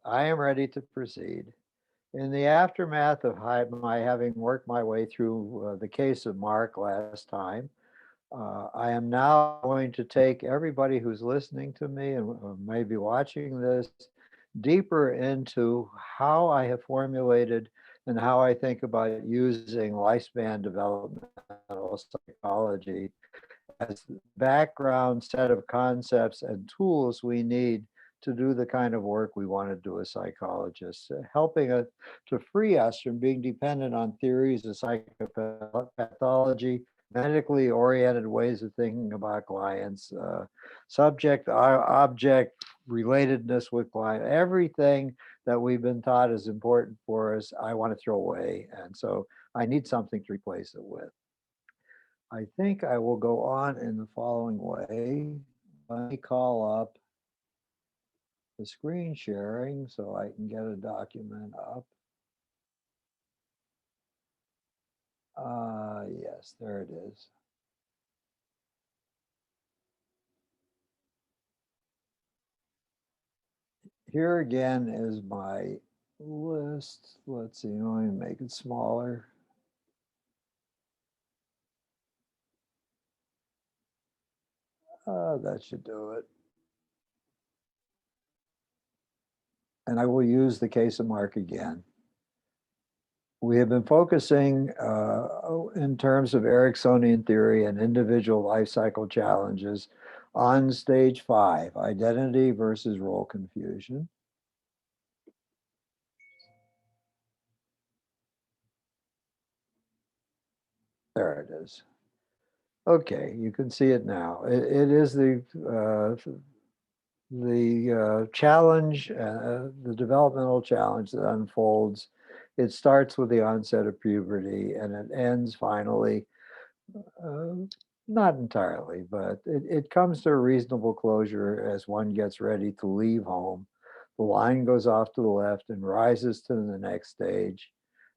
I am ready to proceed. In the aftermath of my having worked my way through the case of Mark last time, I am now going to take everybody who's listening to me and maybe watching this deeper into how I have formulated and how I think about using lifespan developmental psychology as the background set of concepts and tools we need to do the kind of work we want to do as psychologists, helping us to free us from being dependent on theories of psychopathology, medically oriented ways of thinking about clients, subject object relatedness with client, everything that we've been taught is important for us, I want to throw away. And so I need something to replace it with. I think I will go on in the following way. Let me call up the screen sharing so I can get a document up. Yes, there it is. Here again is my list. Let's see, let me make it smaller. That should do it. And I will use the case of Mark again. We have been focusing in terms of Eriksonian theory and individual life cycle challenges on stage 5, identity versus role confusion. There it is. Okay, you can see it now. It is the challenge, the developmental challenge that unfolds. It starts with the onset of puberty and it ends finally, uh, not entirely, but it comes to a reasonable closure as one gets ready to leave home. The line goes off to the left and rises to the next stage.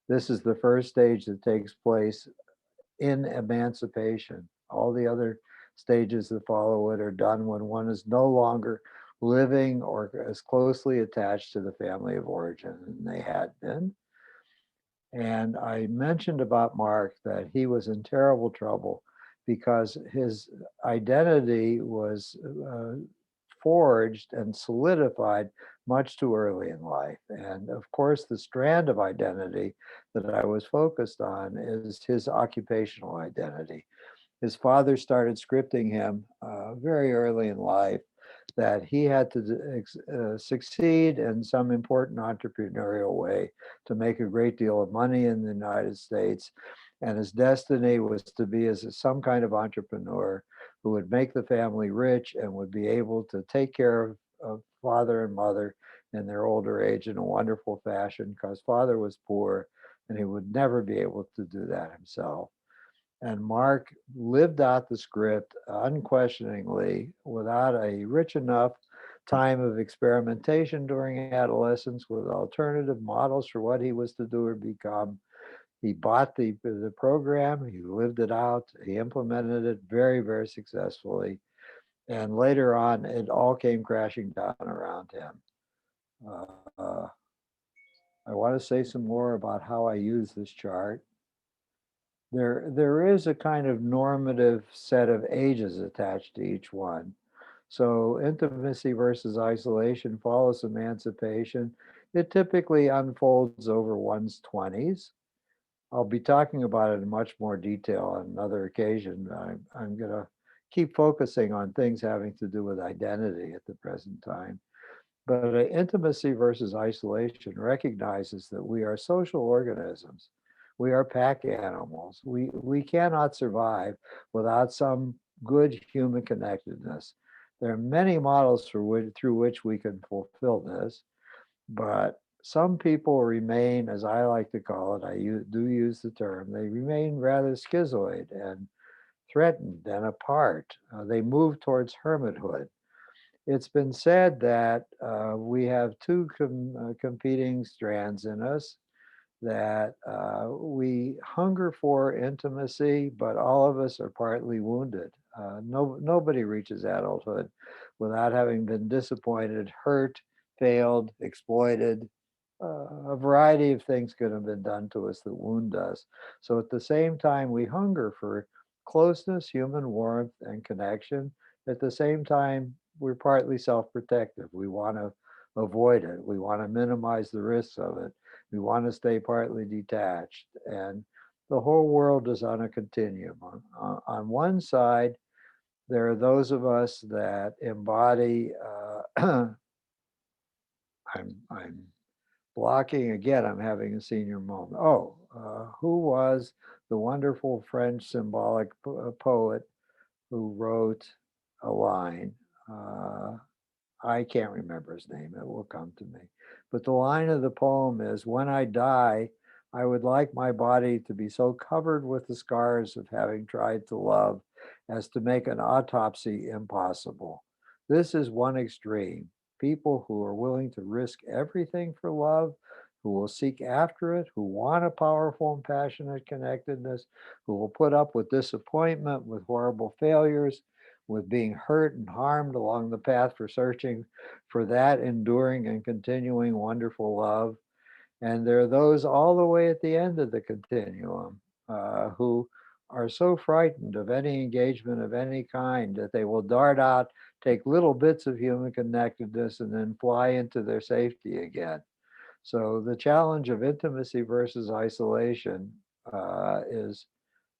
This is the first stage that takes place in emancipation. All the other stages that follow it are done when one is no longer living or as closely attached to the family of origin than they had been. And I mentioned about Mark that he was in terrible trouble because his identity was forged and solidified much too early in life. And of course, the strand of identity that I was focused on is his occupational identity. His father started scripting him very early in life that he had to succeed in some important entrepreneurial way to make a great deal of money in the United States. And his destiny was to be as some kind of entrepreneur who would make the family rich and would be able to take care of father and mother in their older age in a wonderful fashion because father was poor and he would never be able to do that himself. And Mark lived out the script unquestioningly without a rich enough time of experimentation during adolescence with alternative models for what he was to do or become. He bought the program, he lived it out, he implemented it very, very successfully. And later on, it all came crashing down around him. Uh, I want to say some more about how I use this chart. There is a kind of normative set of ages attached to each one. So intimacy versus isolation follows emancipation. It typically unfolds over one's 20s. I'll be talking about it in much more detail on another occasion. I'm going to keep focusing on things having to do with identity at the present time. But intimacy versus isolation recognizes that we are social organisms. We are pack animals. We cannot survive without some good human connectedness. There are many models through which we can fulfill this, but some people remain, as I like to call it, do use the term, they remain rather schizoid and threatened and apart. They move towards hermithood. It's been said that we have two competing strands in us, that we hunger for intimacy, but all of us are partly wounded. Nobody reaches adulthood without having been disappointed, hurt, failed, exploited. A variety of things could have been done to us that wound us. So at the same time, we hunger for closeness, human warmth, and connection. At the same time, we're partly self protective. We want to avoid it, we want to minimize the risks of it, we want to stay partly detached. And the whole world is on a continuum. On one side, there are those of us that embody, I'm blocking again, I'm having a senior moment. Oh, who was the wonderful French symbolic poet who wrote a line? Uh, I can't remember his name, it will come to me. But the line of the poem is, when I die, I would like my body to be so covered with the scars of having tried to love as to make an autopsy impossible. This is one extreme. People who are willing to risk everything for love, who will seek after it, who want a powerful and passionate connectedness, who will put up with disappointment, with horrible failures, with being hurt and harmed along the path for searching for that enduring and continuing wonderful love. And there are those all the way at the end of the continuum who are so frightened of any engagement of any kind that they will dart out, take little bits of human connectedness, and then fly into their safety again. So the challenge of intimacy versus isolation is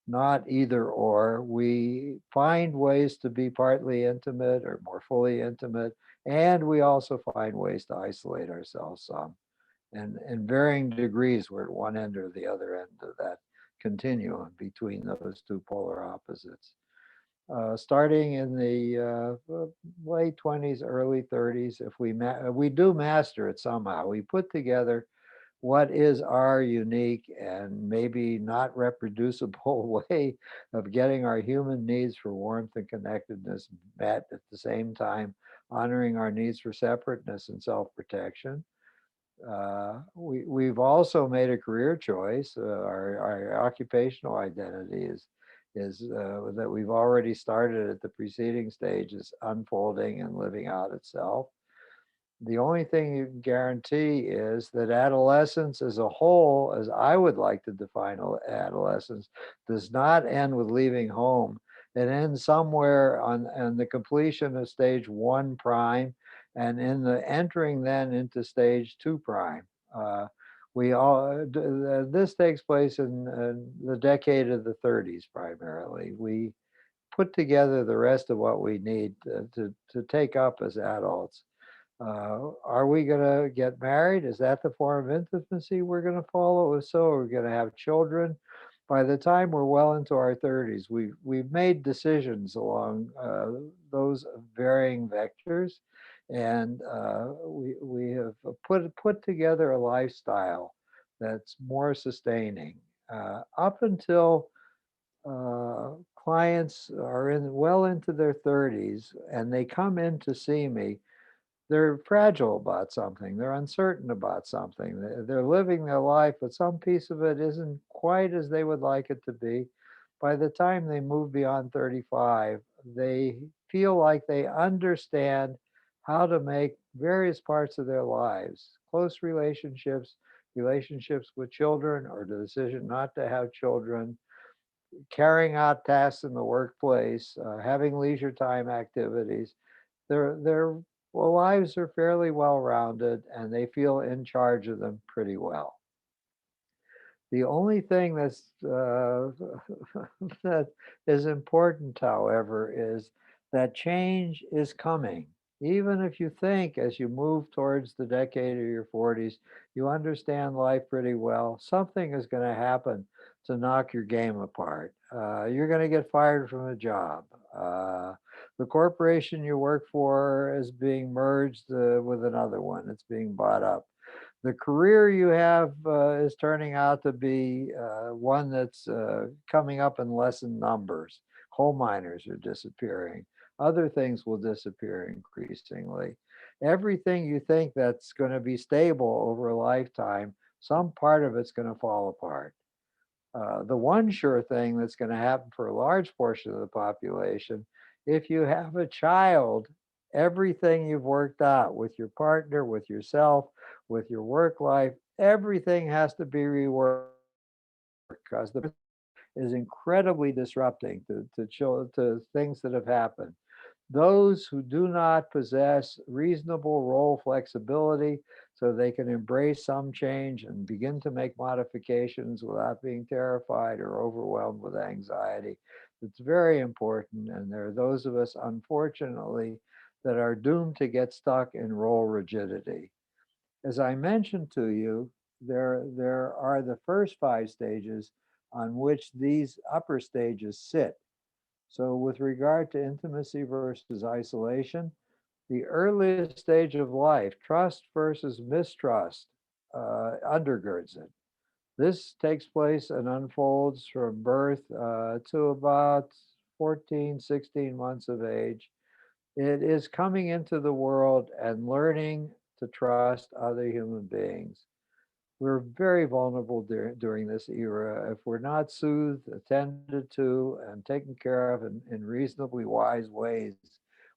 not either or. We find ways to be partly intimate or more fully intimate, and we also find ways to isolate ourselves some. And in varying degrees, we're at one end or the other end of that continuum between those two polar opposites. Starting in the late 20s, early 30s, if we do master it somehow, we put together what is our unique and maybe not reproducible way of getting our human needs for warmth and connectedness met at the same time honoring our needs for separateness and self-protection. We've also made a career choice. Our occupational identity is that we've already started at the preceding stage is unfolding and living out itself. The only thing you can guarantee is that adolescence as a whole, as I would like to define adolescence, does not end with leaving home. It ends somewhere on the completion of stage one prime and in the entering then into stage two prime. Uh, this takes place in the decade of the 30s primarily. We put together the rest of what we need to take up as adults. Are we going to get married? Is that the form of intimacy we're going to follow? If so, we're going to have children. By the time we're well into our 30s, we've made decisions along those varying vectors, and we have put together a lifestyle that's more sustaining. Up until clients are in well into their 30s and they come in to see me, they're fragile about something. They're uncertain about something. They're living their life, but some piece of it isn't quite as they would like it to be. By the time they move beyond 35, they feel like they understand how to make various parts of their lives, close relationships, relationships with children, or the decision not to have children, carrying out tasks in the workplace, having leisure time activities. Their lives are fairly well rounded and they feel in charge of them pretty well. The only thing that is important, however, is that change is coming. Even if you think as you move towards the decade of your 40s, you understand life pretty well, something is going to happen to knock your game apart. You're going to get fired from a job. The corporation you work for is being merged with another one, it's being bought up. The career you have is turning out to be one that's coming up in lessened numbers. Coal miners are disappearing. Other things will disappear increasingly. Everything you think that's going to be stable over a lifetime, some part of it's going to fall apart. The one sure thing that's going to happen for a large portion of the population, if you have a child everything you've worked out with your partner, with yourself, with your work life, everything has to be reworked because the is incredibly disrupting to things that have happened. Those who do not possess reasonable role flexibility so they can embrace some change and begin to make modifications without being terrified or overwhelmed with anxiety. It's very important. And there are those of us, unfortunately, that are doomed to get stuck in role rigidity. As I mentioned to you, there are the first five stages on which these upper stages sit. So, with regard to intimacy versus isolation, the earliest stage of life, trust versus mistrust, undergirds it. This takes place and unfolds from birth to about 14, 16 months of age. It is coming into the world and learning to trust other human beings. We're very vulnerable during this era. If we're not soothed, attended to, and taken care of in reasonably wise ways,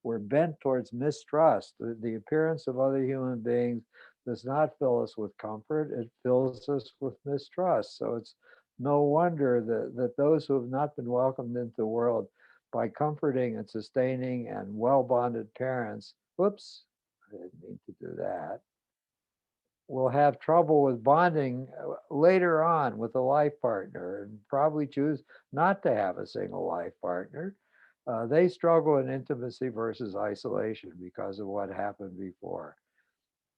we're bent towards mistrust. The appearance of other human beings does not fill us with comfort, it fills us with mistrust. So it's no wonder that those who have not been welcomed into the world by comforting and sustaining and well bonded parents, whoops, I didn't mean to do that, will have trouble with bonding later on with a life partner and probably choose not to have a single life partner. They struggle in intimacy versus isolation because of what happened before.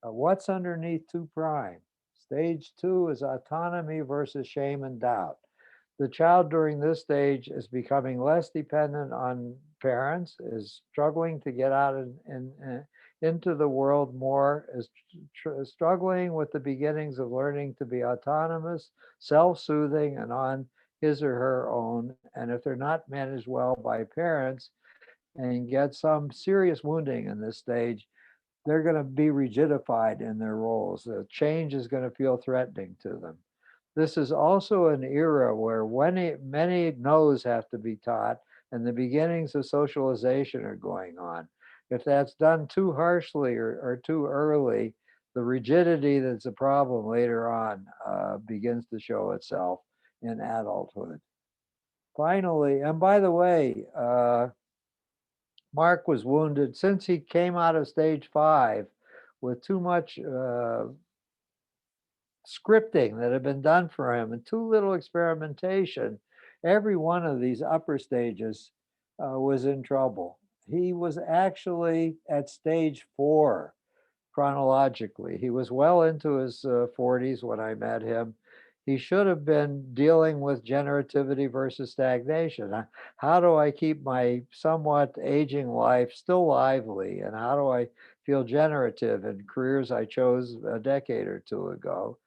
What's underneath 2 prime? Stage 2 is autonomy versus shame and doubt. The child during this stage is becoming less dependent on parents, is struggling to get out into the world more, is struggling with the beginnings of learning to be autonomous, self soothing, and on his or her own. And if they're not managed well by parents and get some serious wounding in this stage, they're going to be rigidified in their roles. The change is going to feel threatening to them. This is also an era where many no's have to be taught and the beginnings of socialization are going on. If that's done too harshly or too early, the rigidity that's a problem later on begins to show itself in adulthood. Finally, and by the way, Mark was wounded since he came out of stage 5 with too much scripting that had been done for him and too little experimentation. Every one of these upper stages was in trouble. He was actually at stage 4 chronologically. He was well into his 40s when I met him. He should have been dealing with generativity versus stagnation. How do I keep my somewhat aging life still lively? And how do I feel generative in careers I chose a decade or two ago?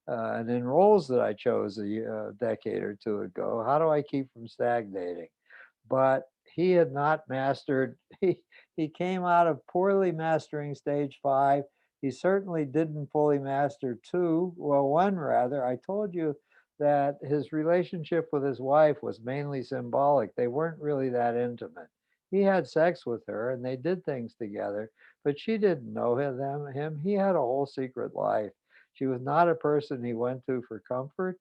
And in roles that I chose a decade or two ago, how do I keep from stagnating? But he had not mastered, he came out of poorly mastering stage 5. He certainly didn't fully master 2, well, 1 rather. I told you that his relationship with his wife was mainly symbolic. They weren't really that intimate. He had sex with her and they did things together, but she didn't know him. He had a whole secret life. She was not a person he went to for comfort.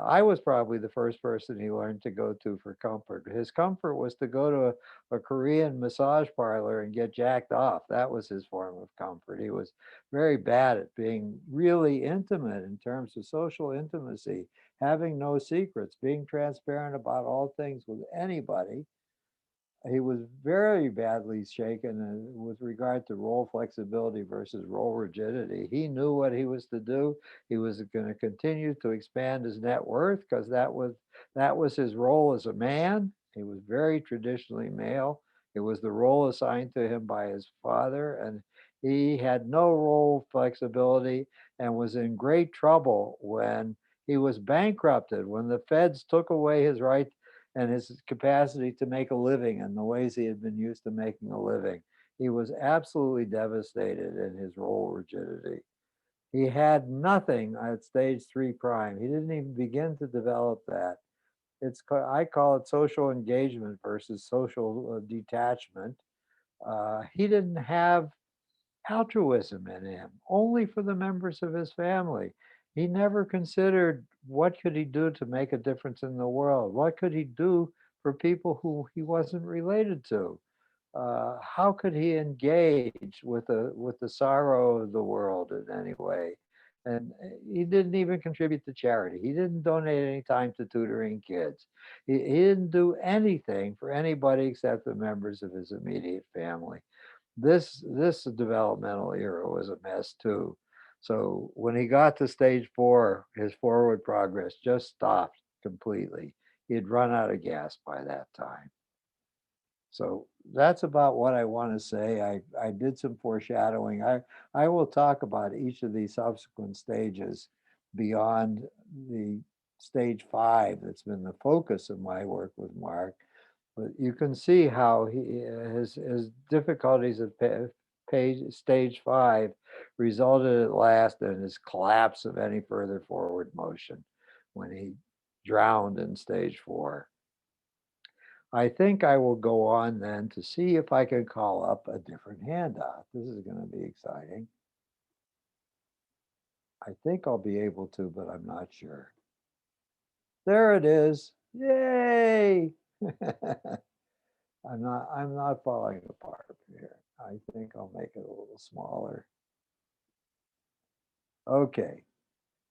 I was probably the first person he learned to go to for comfort. His comfort was to go to a Korean massage parlor and get jacked off. That was his form of comfort. He was very bad at being really intimate in terms of social intimacy, having no secrets, being transparent about all things with anybody. He was very badly shaken with regard to role flexibility versus role rigidity. He knew what he was to do. He was going to continue to expand his net worth because that was his role as a man. He was very traditionally male. It was the role assigned to him by his father, and he had no role flexibility and was in great trouble when he was bankrupted, when the feds took away his right and his capacity to make a living in the ways he had been used to making a living. He was absolutely devastated in his role rigidity. He had nothing at stage 3 prime. He didn't even begin to develop that. I call it social engagement versus social detachment. He didn't have altruism in him, only for the members of his family. He never considered what could he do to make a difference in the world? What could he do for people who he wasn't related to? How could he engage with the sorrow of the world in any way? And he didn't even contribute to charity. He didn't donate any time to tutoring kids. He didn't do anything for anybody except the members of his immediate family. This developmental era was a mess too. So when he got to stage 4, his forward progress just stopped completely. He had run out of gas by that time. So that's about what I want to say. I did some foreshadowing. I will talk about each of these subsequent stages beyond the stage 5 that's been the focus of my work with Mark. But you can see how his difficulties at page stage 5 resulted at last in his collapse of any further forward motion when he drowned in stage 4. I think I will go on then to see if I can call up a different handout. This is going to be exciting. I think I'll be able to, but I'm not sure. There it is. Yay! I'm not falling apart here. I think I'll make it a little smaller. Okay.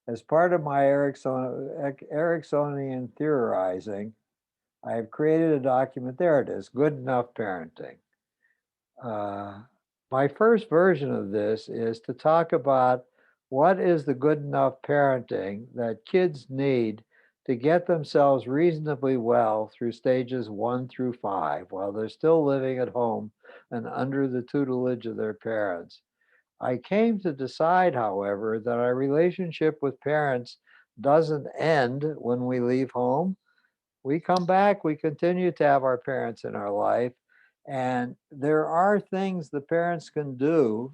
As part of my Ericksonian theorizing, I have created a document. There it is. Good enough parenting. Uh, my first version of this is to talk about what is the good enough parenting that kids need to get themselves reasonably well through stages 1 through 5 while they're still living at home and under the tutelage of their parents. I came to decide, however, that our relationship with parents doesn't end when we leave home. We come back, we continue to have our parents in our life. And there are things the parents can do,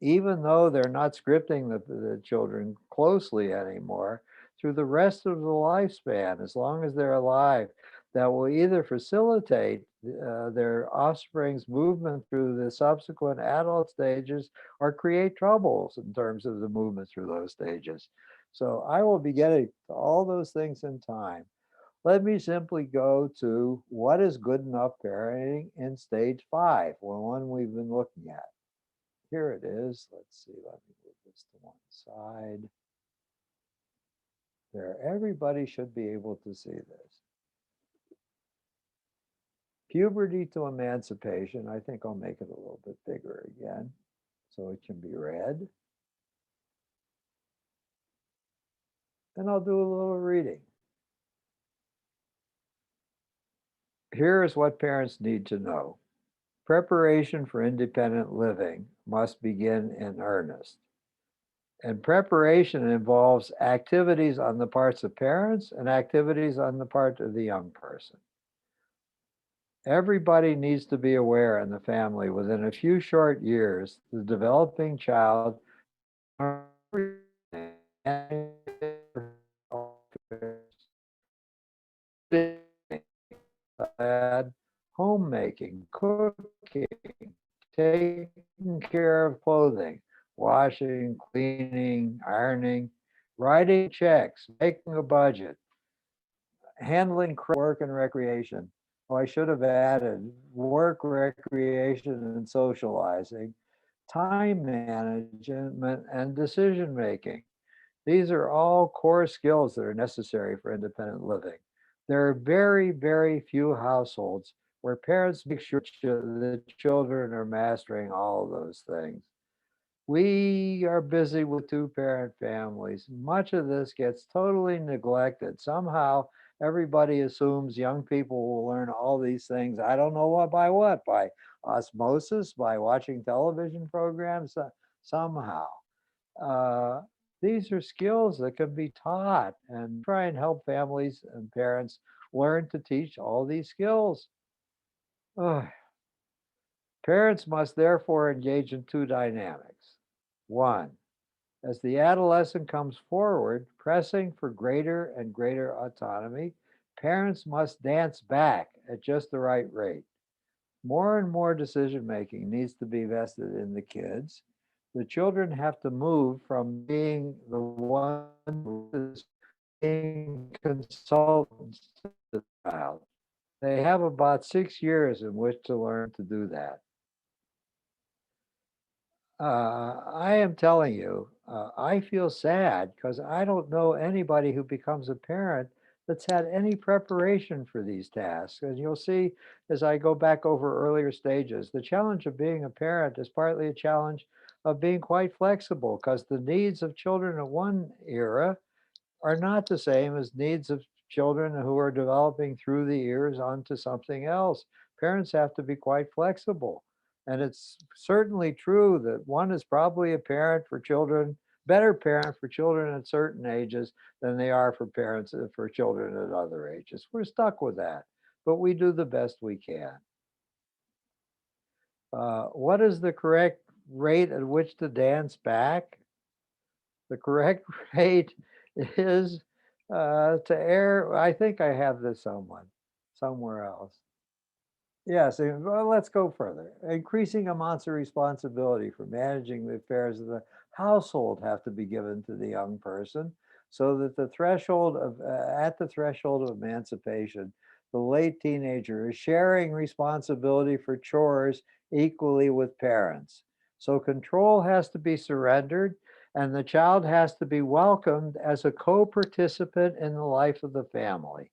even though they're not scripting the children closely anymore, through the rest of the lifespan, as long as they're alive, that will either facilitate their offspring's movement through the subsequent adult stages or create troubles in terms of the movement through those stages. So I will be getting to all those things in time. Let me simply go to what is good enough parenting in stage 5, one we've been looking at. Here it is. Let's see, let me move this to one side. There, everybody should be able to see this. Puberty to emancipation. I think I'll make it a little bit bigger again so it can be read. And I'll do a little reading. Here is what parents need to know. Preparation for independent living must begin in earnest. And preparation involves activities on the parts of parents and activities on the part of the young person. Everybody needs to be aware in the family within a few short years, the developing child homemaking, cooking, taking care of clothing, washing, cleaning, ironing, writing checks, making a budget, handling work and recreation. Oh, I should have added work, recreation, and socializing, time management, and decision making. These are all core skills that are necessary for independent living. There are very, very few households where parents make sure the children are mastering all of those things. We are busy with two-parent families. Much of this gets totally neglected. Somehow, everybody assumes young people will learn all these things. I don't know what, by osmosis, by watching television programs, somehow. Uh, these are skills that can be taught, and try and help families and parents learn to teach all these skills. Ugh. Parents must therefore engage in two dynamics. One, as the adolescent comes forward, pressing for greater and greater autonomy, parents must dance back at just the right rate. More and more decision making needs to be vested in the kids. The children have to move from being the ones being consultants to the child. They have about 6 years in which to learn to do that. I am telling you, I feel sad because I don't know anybody who becomes a parent that's had any preparation for these tasks. And you'll see as I go back over earlier stages, the challenge of being a parent is partly a challenge of being quite flexible because the needs of children of one era are not the same as needs of children who are developing through the years onto something else. Parents have to be quite flexible. And it's certainly true that one is probably a parent for children, better parent for children at certain ages than they are for parents for children at other ages. We're stuck with that, but we do the best we can. What is the correct rate at which to dance back? The correct rate is to air. I think I have this somewhere else. Yes, well, let's go further. Increasing amounts of responsibility for managing the affairs of the household have to be given to the young person so that at the threshold of emancipation, the late teenager is sharing responsibility for chores equally with parents. So control has to be surrendered and the child has to be welcomed as a co-participant in the life of the family.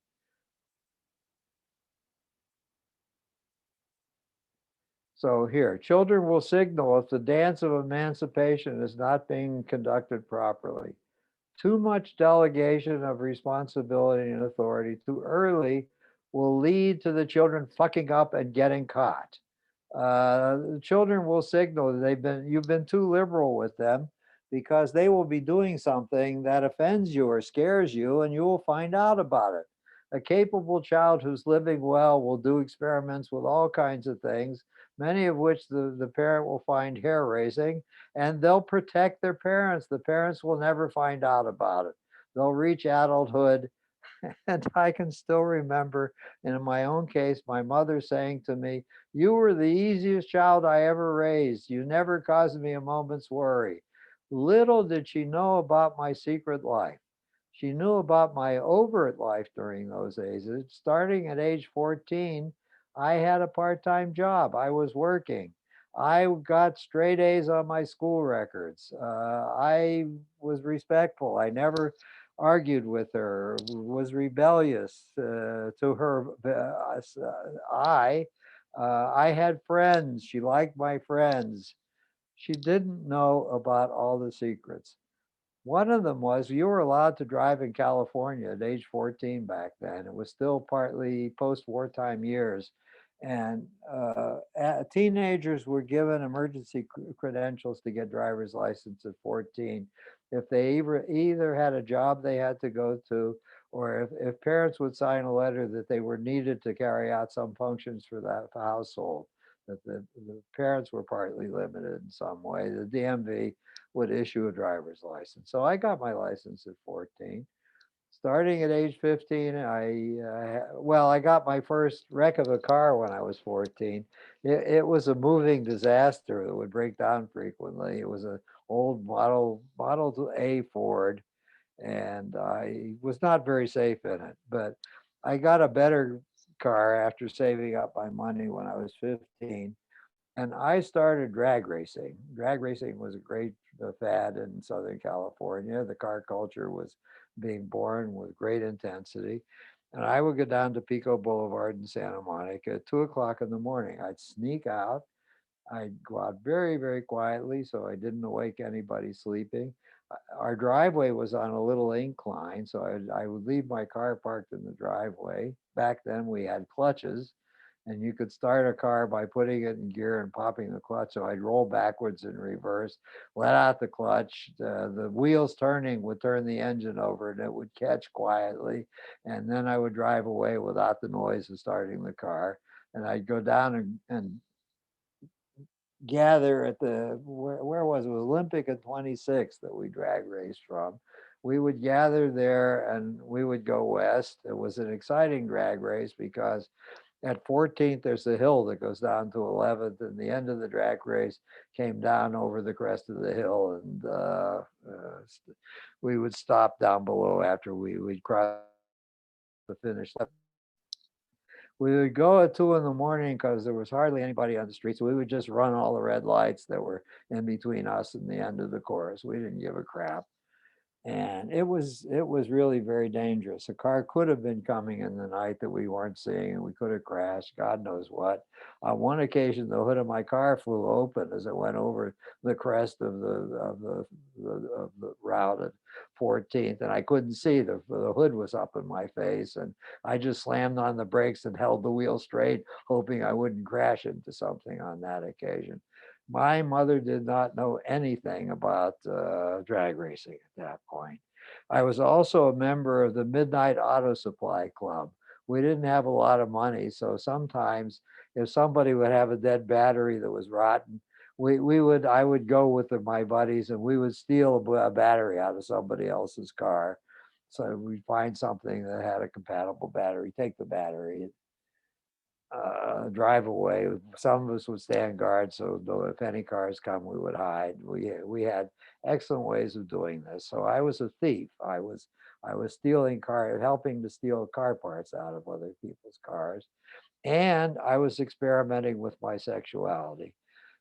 So here, children will signal if the dance of emancipation is not being conducted properly. Too much delegation of responsibility and authority too early will lead to the children fucking up and getting caught. The children will signal that you've been too liberal with them because they will be doing something that offends you or scares you, and you will find out about it. A capable child who's living well will do experiments with all kinds of things, many of which the parent will find hair raising, and they'll protect their parents. The parents will never find out about it. They'll reach adulthood. And I can still remember, in my own case, my mother saying to me, "You were the easiest child I ever raised. You never caused me a moment's worry." Little did she know about my secret life. She knew about my overt life during those days. Starting at age 14, I had a part time job. I was working. I got straight A's on my school records. I was respectful. I never argued with her, was rebellious to her. I had friends. She liked my friends. She didn't know about all the secrets. One of them was you were allowed to drive in California at age 14 back then. It was still partly post wartime years. And teenagers were given emergency credentials to get driver's license at 14. If they either had a job they had to go to, or if parents would sign a letter that they were needed to carry out some functions for that household, that the parents were partly limited in some way. The DMV would issue a driver's license. So I got my license at 14. Starting at age 15, I got my first wreck of a car when I was 14. It was a moving disaster that would break down frequently. It was an old Model A Ford, and I was not very safe in it. But I got a better car after saving up my money when I was 15, and I started drag racing. Drag racing was a great fad in Southern California. The car culture was being born with great intensity. And I would go down to Pico Boulevard in Santa Monica at 2 o'clock in the morning. I'd sneak out. I'd go out very, very quietly so I didn't awake anybody sleeping. Our driveway was on a little incline, so I would leave my car parked in the driveway. Back then, we had clutches, and you could start a car by putting it in gear and popping the clutch. So I'd roll backwards and reverse, let out the clutch. The wheels turning would turn the engine over, and it would catch quietly. And then I would drive away without the noise of starting the car. And I'd go down and gather at where was it? Olympic at 26 that we drag raced from. We would gather there and we would go west. It was an exciting drag race because At 14th, there's a hill that goes down to 11th, and the end of the drag race came down over the crest of the hill, and we would stop down below after we'd cross the finish line. We would go at 2 in the morning because there was hardly anybody on the street, so we would just run all the red lights that were in between us and the end of the course. We didn't give a crap. And it was really very dangerous. A car could have been coming in the night that we weren't seeing, and we could have crashed. God knows what. On one occasion, the hood of my car flew open as it went over the crest of the route at 14th, and I couldn't see. The hood was up in my face, and I just slammed on the brakes and held the wheel straight, hoping I wouldn't crash into something on that occasion. My mother did not know anything about drag racing at that point. I was also a member of the Midnight Auto Supply Club. We didn't have a lot of money, so sometimes if somebody would have a dead battery that was rotten, I would go with my buddies and we would steal a battery out of somebody else's car. So we'd find something that had a compatible battery, take the battery, drive away. Some of us would stand guard, so if any cars come, we would hide. We had excellent ways of doing this. So I was a thief. I was stealing helping to steal car parts out of other people's cars, and I was experimenting with my sexuality.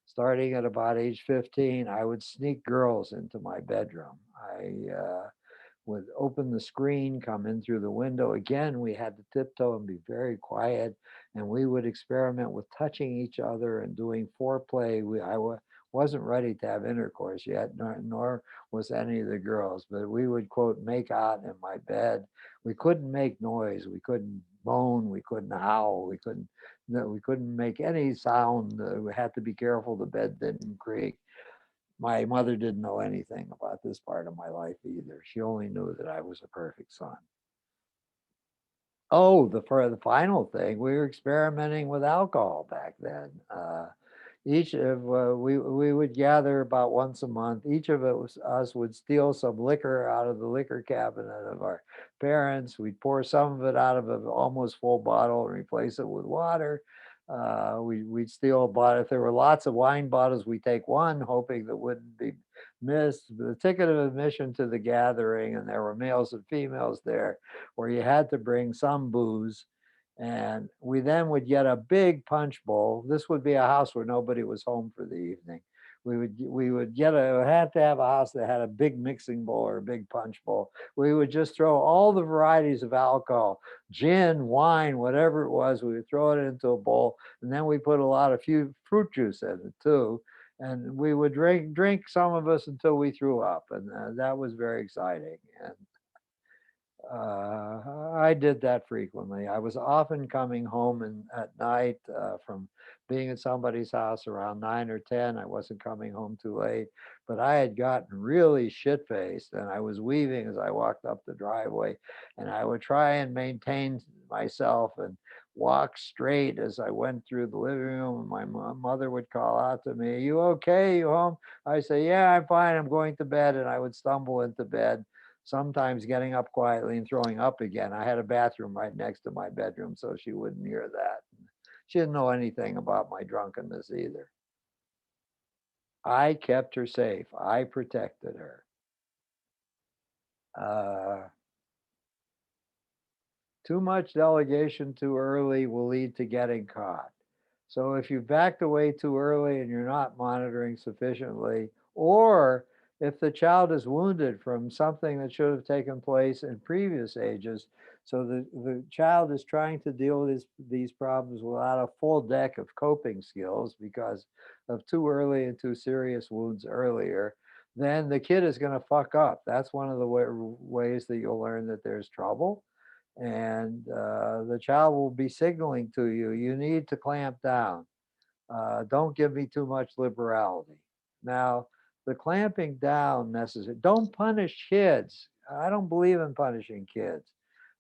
Starting at about age 15, I would sneak girls into my bedroom. I would open the screen, come in through the window. Again, we had to tiptoe and be very quiet, and we would experiment with touching each other and doing foreplay. Wasn't ready to have intercourse yet, nor was any of the girls, but we would, quote, make out in my bed. We couldn't make noise. We couldn't moan. We couldn't howl. We couldn't. No, we couldn't make any sound. We had to be careful the bed didn't creak. My mother didn't know anything about this part of my life either. She only knew that I was a perfect son. Oh, for the final thing, we were experimenting with alcohol back then. Each of we would gather about once a month. Each of us would steal some liquor out of the liquor cabinet of our parents. We'd pour some of it out of an almost full bottle and replace it with water. We'd steal a bottle. If there were lots of wine bottles, we'd take one, hoping that wouldn't be missed. The ticket of admission to the gathering, and there were males and females there, where you had to bring some booze. And we then would get a big punch bowl. This would be a house where nobody was home for the evening. We would had to have a house that had a big mixing bowl or a big punch bowl. We would just throw all the varieties of alcohol, gin, wine, whatever it was. We would throw it into a bowl, and then we put a lot of fruit juice in it too. And we would drink some of us until we threw up, and that was very exciting. And I did that frequently. I was often coming home at night from being at somebody's house around 9 or 10. I wasn't coming home too late, but I had gotten really shit faced, and I was weaving as I walked up the driveway, and I would try and maintain myself and walk straight as I went through the living room. And my mother would call out to me, "Are you okay? You home?" I say, "Yeah, I'm fine. I'm going to bed," and I would stumble into bed, sometimes getting up quietly and throwing up again. I had a bathroom right next to my bedroom, so she wouldn't hear that. She didn't know anything about my drunkenness either. I kept her safe. I protected her. Uh, Too much delegation too early will lead to getting caught. So if you backed away too early and you're not monitoring sufficiently, or if the child is wounded from something that should have taken place in previous ages, so the child is trying to deal with these problems without a full deck of coping skills because of too early and too serious wounds earlier, then the kid is going to fuck up. That's one of the ways that you'll learn that there's trouble, and the child will be signaling to you, you need to clamp down. Don't give me too much liberality. Now, the clamping down necessary. Don't punish kids. I don't believe in punishing kids.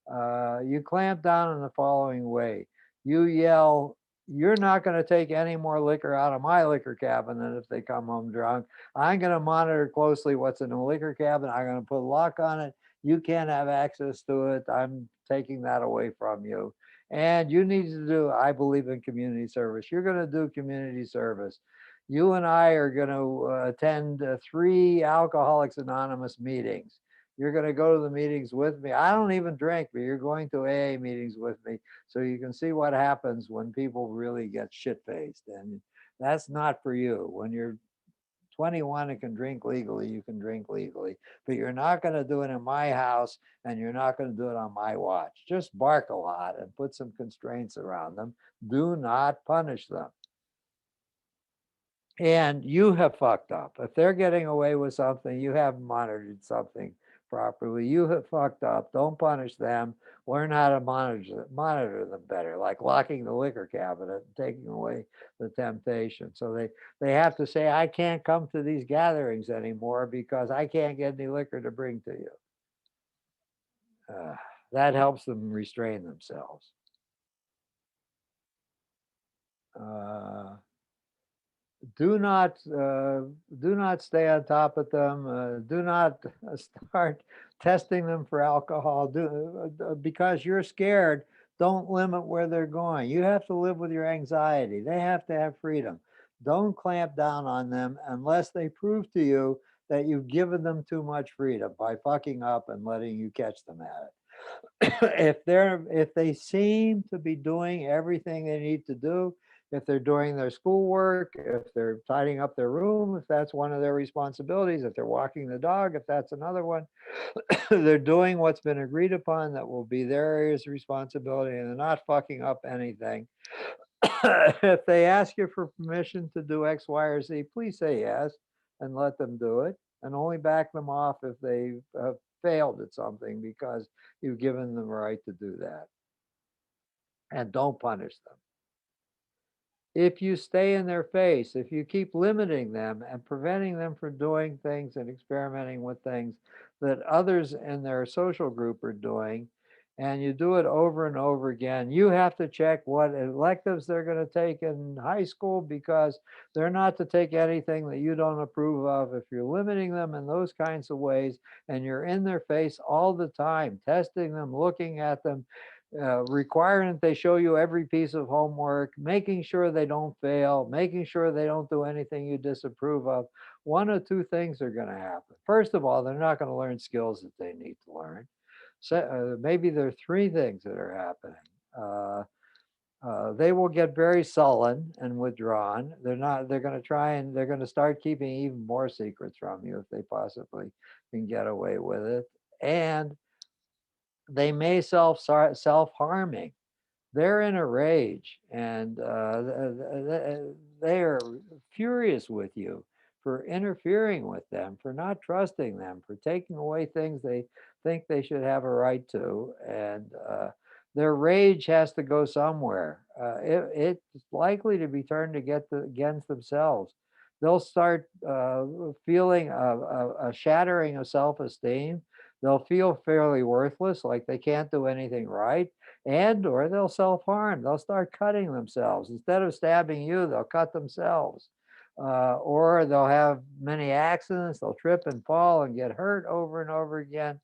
You clamp down in the following way. You yell, "You're not going to take any more liquor out of my liquor cabinet if they come home drunk. I'm going to monitor closely what's in the liquor cabinet. I'm going to put a lock on it. You can't have access to it. I'm taking that away from you." And you need to do, I believe in community service. You're going to do community service. You and I are going to attend 3 Alcoholics Anonymous meetings. You're going to go to the meetings with me. I don't even drink, but you're going to AA meetings with me so you can see what happens when people really get shit faced. And that's not for you. When you're 21 and can drink legally, you can drink legally, but you're not going to do it in my house and you're not going to do it on my watch. Just bark a lot and put some constraints around them. Do not punish them. And you have fucked up. If they're getting away with something, you haven't monitored something properly. You have fucked up. Don't punish them. Learn how to monitor them better, like locking the liquor cabinet and taking away the temptation. So they have to say, I can't come to these gatherings anymore because I can't get any liquor to bring to you. Uh, that helps them restrain themselves. Uh, do not stay on top of them. Do not start testing them for alcohol. Because you're scared. Don't limit where they're going. You have to live with your anxiety. They have to have freedom. Don't clamp down on them unless they prove to you that you've given them too much freedom by fucking up and letting you catch them at it. If they seem to be doing everything they need to do, if they're doing their schoolwork, if they're tidying up their room, if that's one of their responsibilities, if they're walking the dog, if that's another one, they're doing what's been agreed upon that will be their area's responsibility, and they're not fucking up anything. If they ask you for permission to do X, Y, or Z, please say yes and let them do it, and only back them off if they have failed at something because you've given them the right to do that. And don't punish them. If you stay in their face, if you keep limiting them and preventing them from doing things and experimenting with things that others in their social group are doing, and you do it over and over again, you have to check what electives they're going to take in high school because they're not to take anything that you don't approve of. If you're limiting them in those kinds of ways and you're in their face all the time, testing them, looking at them, requiring that they show you every piece of homework, making sure they don't fail, making sure they don't do anything you disapprove of, one of two things are going to happen. First of all, they're not going to learn skills that they need to learn. So, maybe there are three things that are happening. They will get very sullen and withdrawn. They're not. They're going to try and they're going to start keeping even more secrets from you if they possibly can get away with it. And they may self-harming. They're in a rage and they are furious with you for interfering with them, for not trusting them, for taking away things they think they should have a right to. And their rage has to go somewhere. It's likely to be turned against themselves. They'll start feeling a shattering of self-esteem. They'll feel fairly worthless, like they can't do anything right, and or they'll self-harm. They'll start cutting themselves. Instead of stabbing you, they'll cut themselves. Or they'll have many accidents. They'll trip and fall and get hurt over and over again.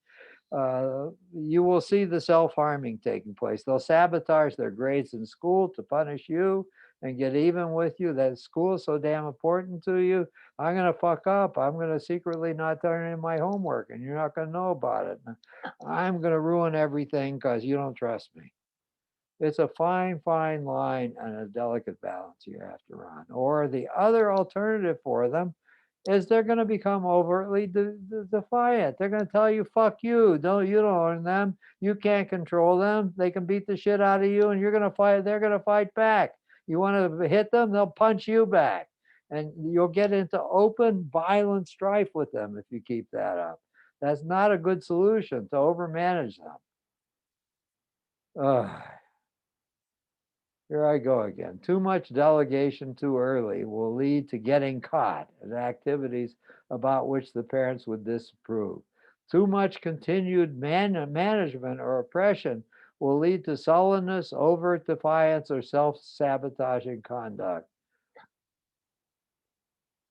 You will see the self-harming taking place. They'll sabotage their grades in school to punish you and get even with you. That school is so damn important to you. I'm going to fuck up. I'm going to secretly not turn in my homework and you're not going to know about it. I'm going to ruin everything because you don't trust me. It's a fine, fine line and a delicate balance you have to run. Or the other alternative for them is they're going to become overtly defiant. They're going to tell you, "Fuck you! You don't own them. You can't control them. They can beat the shit out of you, and you're going to fight. They're going to fight back. You want to hit them, they'll punch you back, and you'll get into open, violent strife with them if you keep that up. That's not a good solution to overmanage them." Ugh. Here I go again. Too much delegation too early will lead to getting caught in activities about which the parents would disapprove. Too much continued management or oppression will lead to sullenness, overt defiance, or self-sabotaging conduct.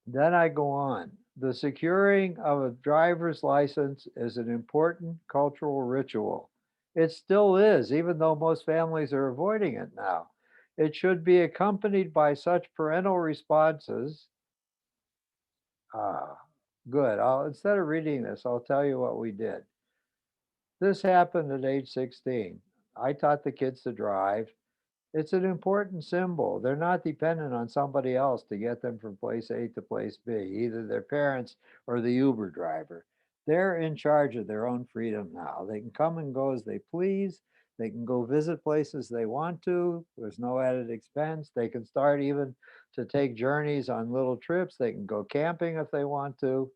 Then I go on. The securing of a driver's license is an important cultural ritual. It still is, even though most families are avoiding it now. It should be accompanied by such parental responses. Ah, good. Instead of reading this, I'll tell you what we did. This happened at age 16. I taught the kids to drive. It's an important symbol. They're not dependent on somebody else to get them from place A to place B, either their parents or the Uber driver. They're in charge of their own freedom now. They can come and go as they please. They can go visit places they want to. There's no added expense. They can start even to take journeys on little trips. They can go camping if they want to.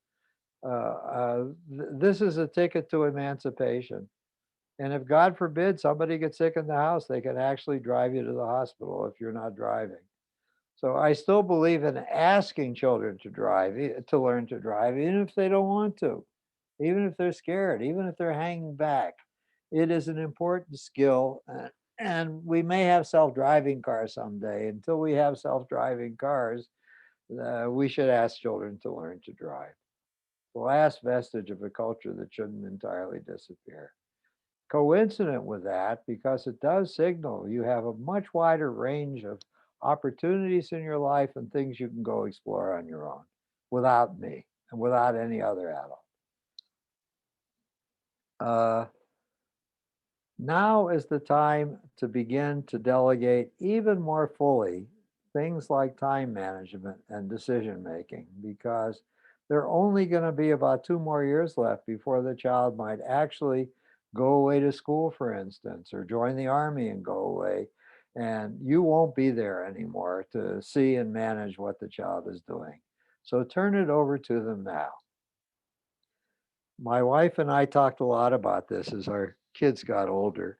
This is a ticket to emancipation. And if God forbid somebody gets sick in the house, they can actually drive you to the hospital if you're not driving. So I still believe in asking children to drive, to learn to drive, even if they don't want to, even if they're scared, even if they're hanging back. It is an important skill. And we may have self driving cars someday. Until we have self driving cars, we should ask children to learn to drive. The last vestige of a culture that shouldn't entirely disappear. Coincident with that, because it does signal you have a much wider range of opportunities in your life and things you can go explore on your own without me and without any other adult. Uh, Now is the time to begin to delegate even more fully things like time management and decision making, because there are only going to be about 2 more years left before the child might actually go away to school, for instance, or join the army and go away. And you won't be there anymore to see and manage what the child is doing. So turn it over to them now. My wife and I talked a lot about this as our kids got older,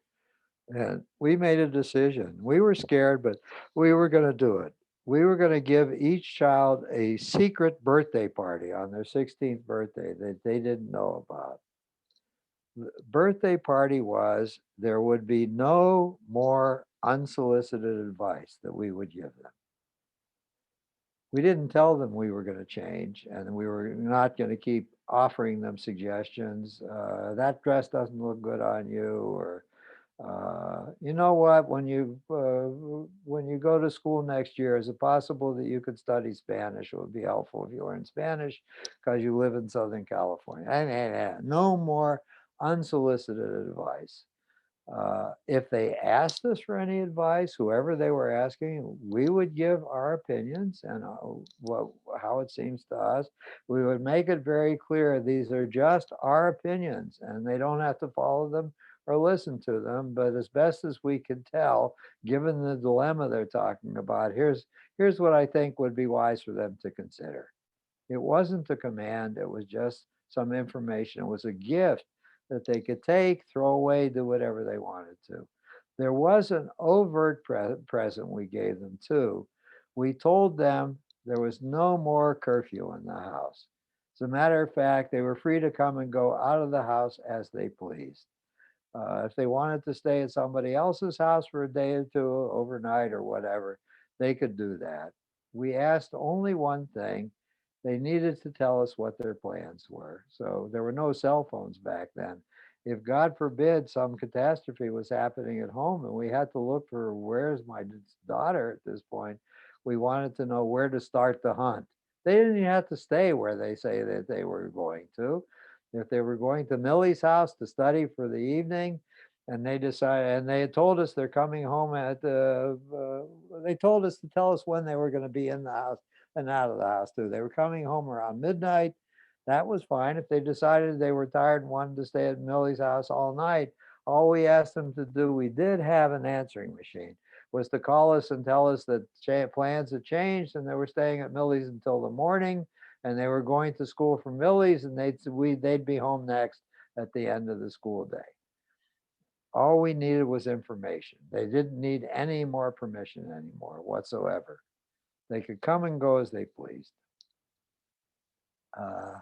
and we made a decision. We were scared, but we were going to do it. We were going to give each child a secret birthday party on their 16th birthday that they didn't know about. The birthday party was there would be no more unsolicited advice that we would give them. We didn't tell them we were going to change and we were not going to keep offering them suggestions. That dress doesn't look good on you, or you know what? When you go to school next year, is it possible that you could study Spanish? It would be helpful if you learn Spanish because you live in Southern California. No more unsolicited advice. If they asked us for any advice, whoever they were asking, we would give our opinions and how it seems to us. We would make it very clear these are just our opinions and they don't have to follow them or listen to them. But as best as we can tell, given the dilemma they're talking about, here's what I think would be wise for them to consider. It wasn't a command, it was just some information. It was a gift that they could take, throw away, do whatever they wanted to. There was an overt present we gave them too. We told them there was no more curfew in the house. As a matter of fact, they were free to come and go out of the house as they pleased. If they wanted to stay at somebody else's house for a day or two overnight or whatever, they could do that. We asked only one thing. They needed to tell us what their plans were. So there were no cell phones back then. If God forbid some catastrophe was happening at home and we had to look for where's my daughter at this point, we wanted to know where to start the hunt. They didn't even have to stay where they say that they were going to. If they were going to Millie's house to study for the evening, and they decided, and they had told us they're coming home they told us to tell us when they were going to be in the house and out of the house too. They were coming home around midnight. That was fine. If they decided they were tired and wanted to stay at Millie's house all night, all we asked them to do, we did have an answering machine, was to call us and tell us that plans had changed and they were staying at Millie's until the morning and they were going to school from Millie's and they'd be home next at the end of the school day. All we needed was information. They didn't need any more permission anymore whatsoever. They could come and go as they pleased. Uh,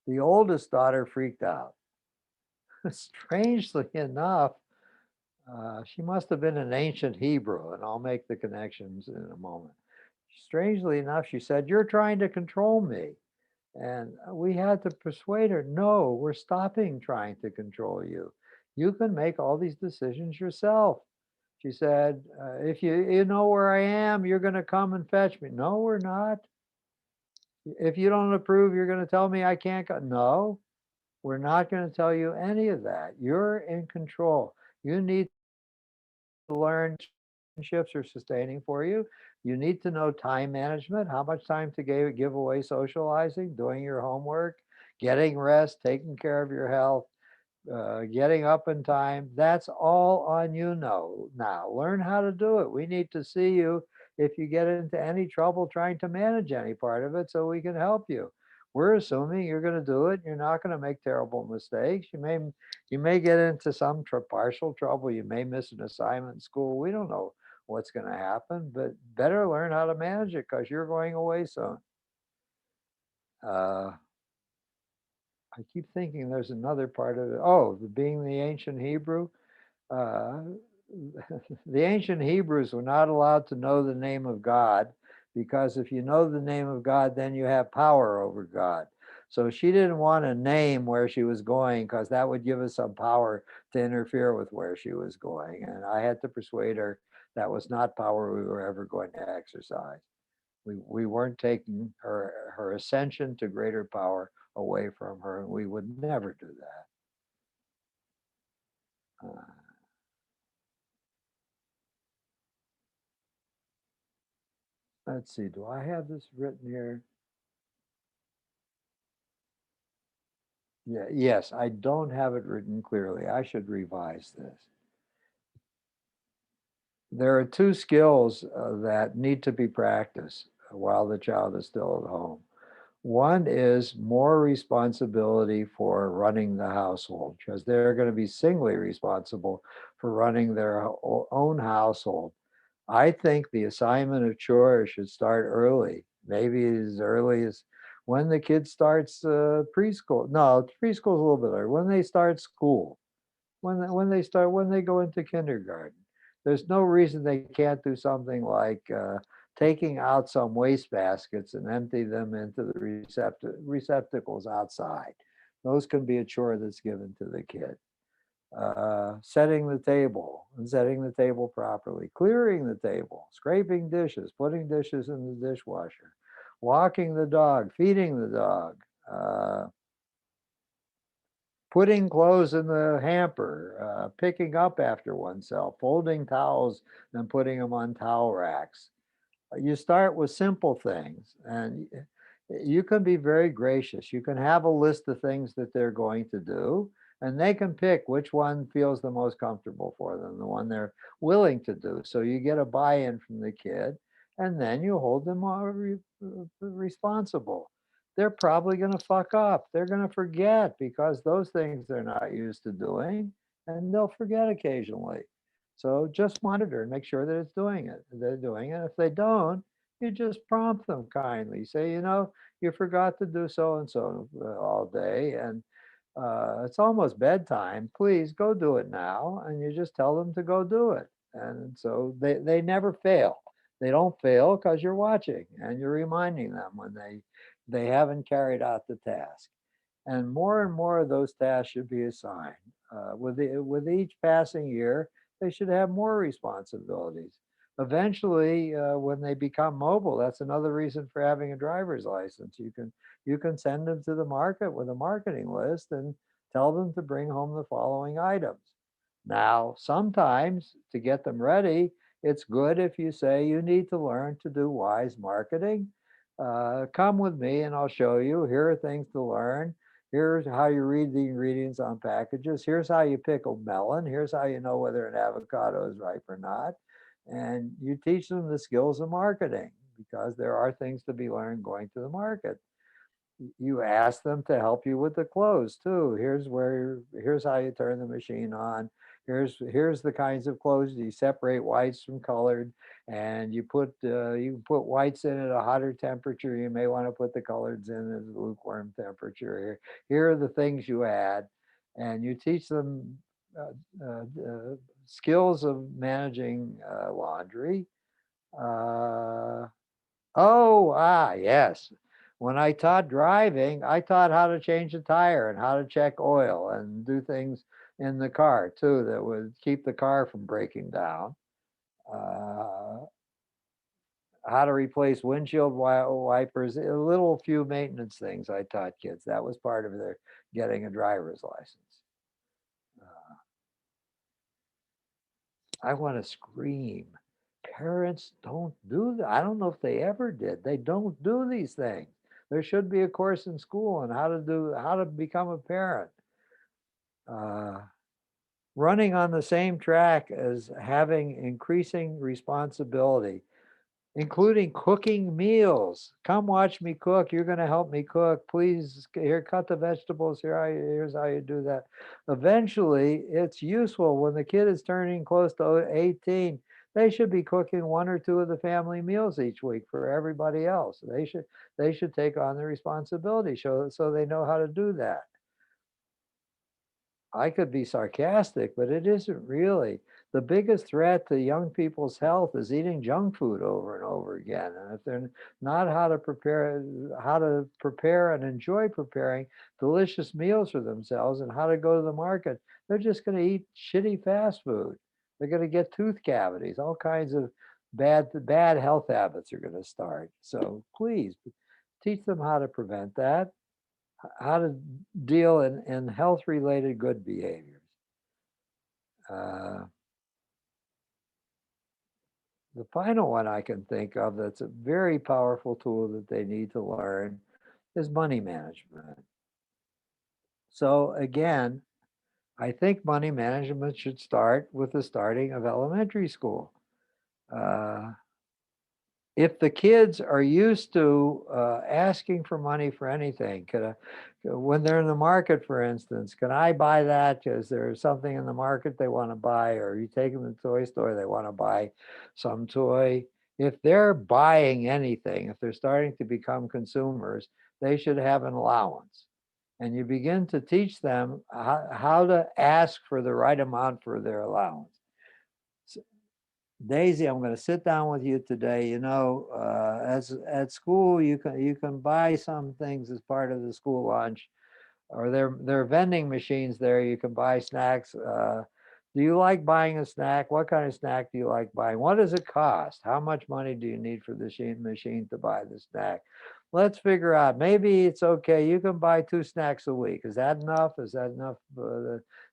the oldest daughter freaked out. Strangely enough, she must have been an ancient Hebrew, and I'll make the connections in a moment. Strangely enough, she said, "You're trying to control me." And we had to persuade her, no, we're stopping trying to control you. You can make all these decisions yourself. She said, if you know where I am, you're going to come and fetch me. No, we're not. If you don't approve, you're going to tell me I can't go. No, we're not going to tell you any of that. You're in control. You need to learn relationships are sustaining for you. You need to know time management, how much time to give away socializing, doing your homework, getting rest, taking care of your health, getting up in time. That's all on you now. Learn how to do it. We need to see you if you get into any trouble trying to manage any part of it so we can help you. We're assuming you're going to do it. You're not going to make terrible mistakes. You may get into some partial trouble. You may miss an assignment in school. We don't know what's going to happen, but better learn how to manage it because you're going away soon. Uh, I keep thinking there's another part of it. Oh, being the ancient Hebrew. Uh, the ancient Hebrews were not allowed to know the name of God because if you know the name of God, then you have power over God. So she didn't want to name where she was going because that would give us some power to interfere with where she was going. And I had to persuade her that was not power we were ever going to exercise. We weren't taking her ascension to greater power away from her, and we would never do that. Let's see, do I have this written here? Yeah, yes, I don't have it written clearly. I should revise this. There are two skills that need to be practiced while the child is still at home. One is more responsibility for running the household because they're going to be singly responsible for running their own household. I think the assignment of chores should start early, maybe as early as when the kid starts preschool. No, preschool's a little bit early. When they start school, when they go into kindergarten, there's no reason they can't do something like taking out some waste baskets and empty them into the receptacles outside. Those can be a chore that's given to the kid. Setting the table and setting the table properly, clearing the table, scraping dishes, putting dishes in the dishwasher, walking the dog, feeding the dog, putting clothes in the hamper, picking up after oneself, folding towels and putting them on towel racks. You start with simple things and you can be very gracious. You can have a list of things that they're going to do and they can pick which one feels the most comfortable for them, the one they're willing to do. So you get a buy-in from the kid and then you hold them responsible. They're probably going to fuck up. They're going to forget because those things they're not used to doing and they'll forget occasionally. So just monitor and make sure that it's doing it. They're doing it. If they don't, you just prompt them kindly. Say, you forgot to do so and so all day, and it's almost bedtime. Please go do it now. And you just tell them to go do it. And so they never fail. They don't fail because you're watching and you're reminding them when they haven't carried out the task. And more of those tasks should be assigned. With each passing year, they should have more responsibilities. Eventually, when they become mobile, that's another reason for having a driver's license. You can send them to the market with a marketing list and tell them to bring home the following items. Now, sometimes to get them ready, it's good if you say you need to learn to do wise marketing. Come with me and I'll show you. Here are things to learn. Here's how you read the ingredients on packages. Here's how you pick a melon. Here's how you know whether an avocado is ripe or not. And you teach them the skills of marketing because there are things to be learned going to the market. You ask them to help you with the clothes too. Here's how you turn the machine on. Here's the kinds of clothes you separate whites from colored, and you can put whites in at a hotter temperature. You may want to put the coloreds in at a lukewarm temperature. Here are the things you add, and you teach them skills of managing laundry. Yes. When I taught driving, I taught how to change a tire and how to check oil and do things in the car too that would keep the car from breaking down. Uh, how to replace windshield wipers, a little few maintenance things I taught kids. That was part of their getting a driver's license. Uh, I want to scream. Parents don't do that. I don't know if they ever did. They don't do these things. There should be a course in school on how to become a parent. Uh, Running on the same track as having increasing responsibility, including cooking meals. Come watch me cook. You're going to help me cook. Please, here, cut the vegetables. Here's how you do that. Eventually, it's useful when the kid is turning close to 18. They should be cooking one or two of the family meals each week for everybody else. They should take on the responsibility so they know how to do that. I could be sarcastic, but it isn't really. The biggest threat to young people's health is eating junk food over and over again. And if they're not how to prepare and enjoy preparing delicious meals for themselves and how to go to the market, they're just going to eat shitty fast food. They're going to get tooth cavities, all kinds of bad health habits are going to start. So please teach them how to prevent that, how to deal in health related good behaviors. Uh, the final one I can think of that's a very powerful tool that they need to learn is money management. So, again, I think money management should start with the starting of elementary school. Uh, if the kids are used to asking for money for anything, when they're in the market, for instance, can I buy that? Because there's something in the market they want to buy, or you take them to the toy store, they want to buy some toy. If they're buying anything, if they're starting to become consumers, they should have an allowance. And you begin to teach them how to ask for the right amount for their allowance. Daisy, I'm going to sit down with you today. As at school, you can buy some things as part of the school lunch, or there are vending machines there. You can buy snacks. Do you like buying a snack? What kind of snack do you like buying? What does it cost? How much money do you need for the machine to buy the snack? Let's figure out. Maybe it's okay. You can buy 2 snacks a week. Is that enough? Is that enough?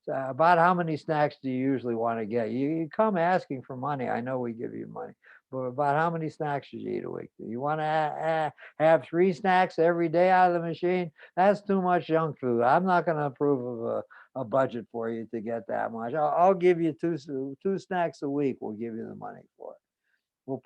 About how many snacks do you usually want to get? You come asking for money. I know we give you money, but about how many snacks should you eat a week? Do you want to have 3 snacks every day out of the machine? That's too much junk food. I'm not going to approve of a budget for you to get that much. I'll give you two snacks a week. We'll give you the money for it. We'll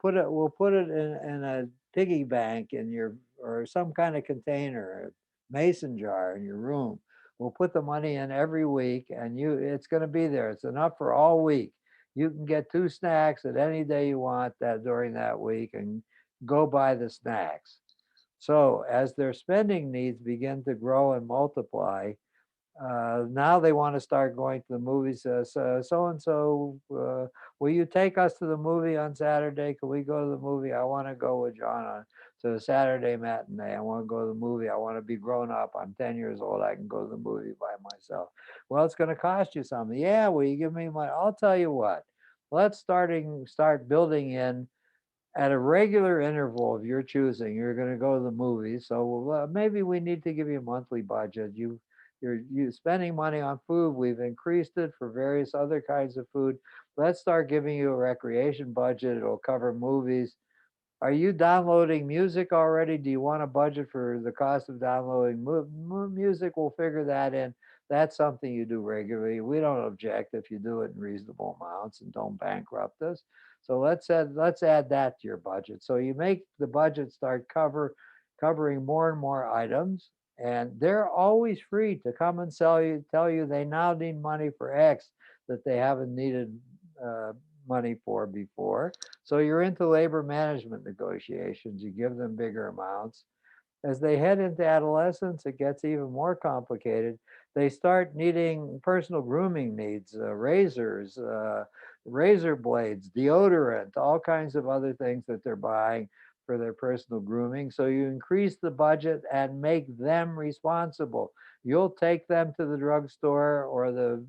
put it in a piggy bank in your, or some kind of container, a mason jar in your room. We'll put the money in every week, and it's going to be there. It's enough for all week. You can get 2 snacks at any day you want that during that week, and go buy the snacks. So as their spending needs begin to grow and multiply, now they want to start going to the movies. So and so, will you take us to the movie on Saturday? Can we go to the movie? I want to go with John to the Saturday matinee. I want to go to the movie. I want to be grown up. I'm 10 years old. I can go to the movie by myself. Well, it's going to cost you something. Yeah, will you give me money? I'll tell you what. Let's start building in at a regular interval of your choosing. You're going to go to the movies, so maybe we need to give you a monthly budget. You're spending money on food. We've increased it for various other kinds of food. Let's start giving you a recreation budget. It'll cover movies. Are you downloading music already? Do you want a budget for the cost of downloading music? We'll figure that in. That's something you do regularly. We don't object if you do it in reasonable amounts and don't bankrupt us. So let's add that to your budget. So you make the budget start covering more and more items, and they're always free to come and tell you they now need money for X that they haven't needed uh, money for before. So you're into labor management negotiations. You give them bigger amounts. As they head into adolescence, it gets even more complicated. They start needing personal grooming needs, razors, razor blades, deodorant, all kinds of other things that they're buying for their personal grooming. So you increase the budget and make them responsible. You'll take them to the drugstore or the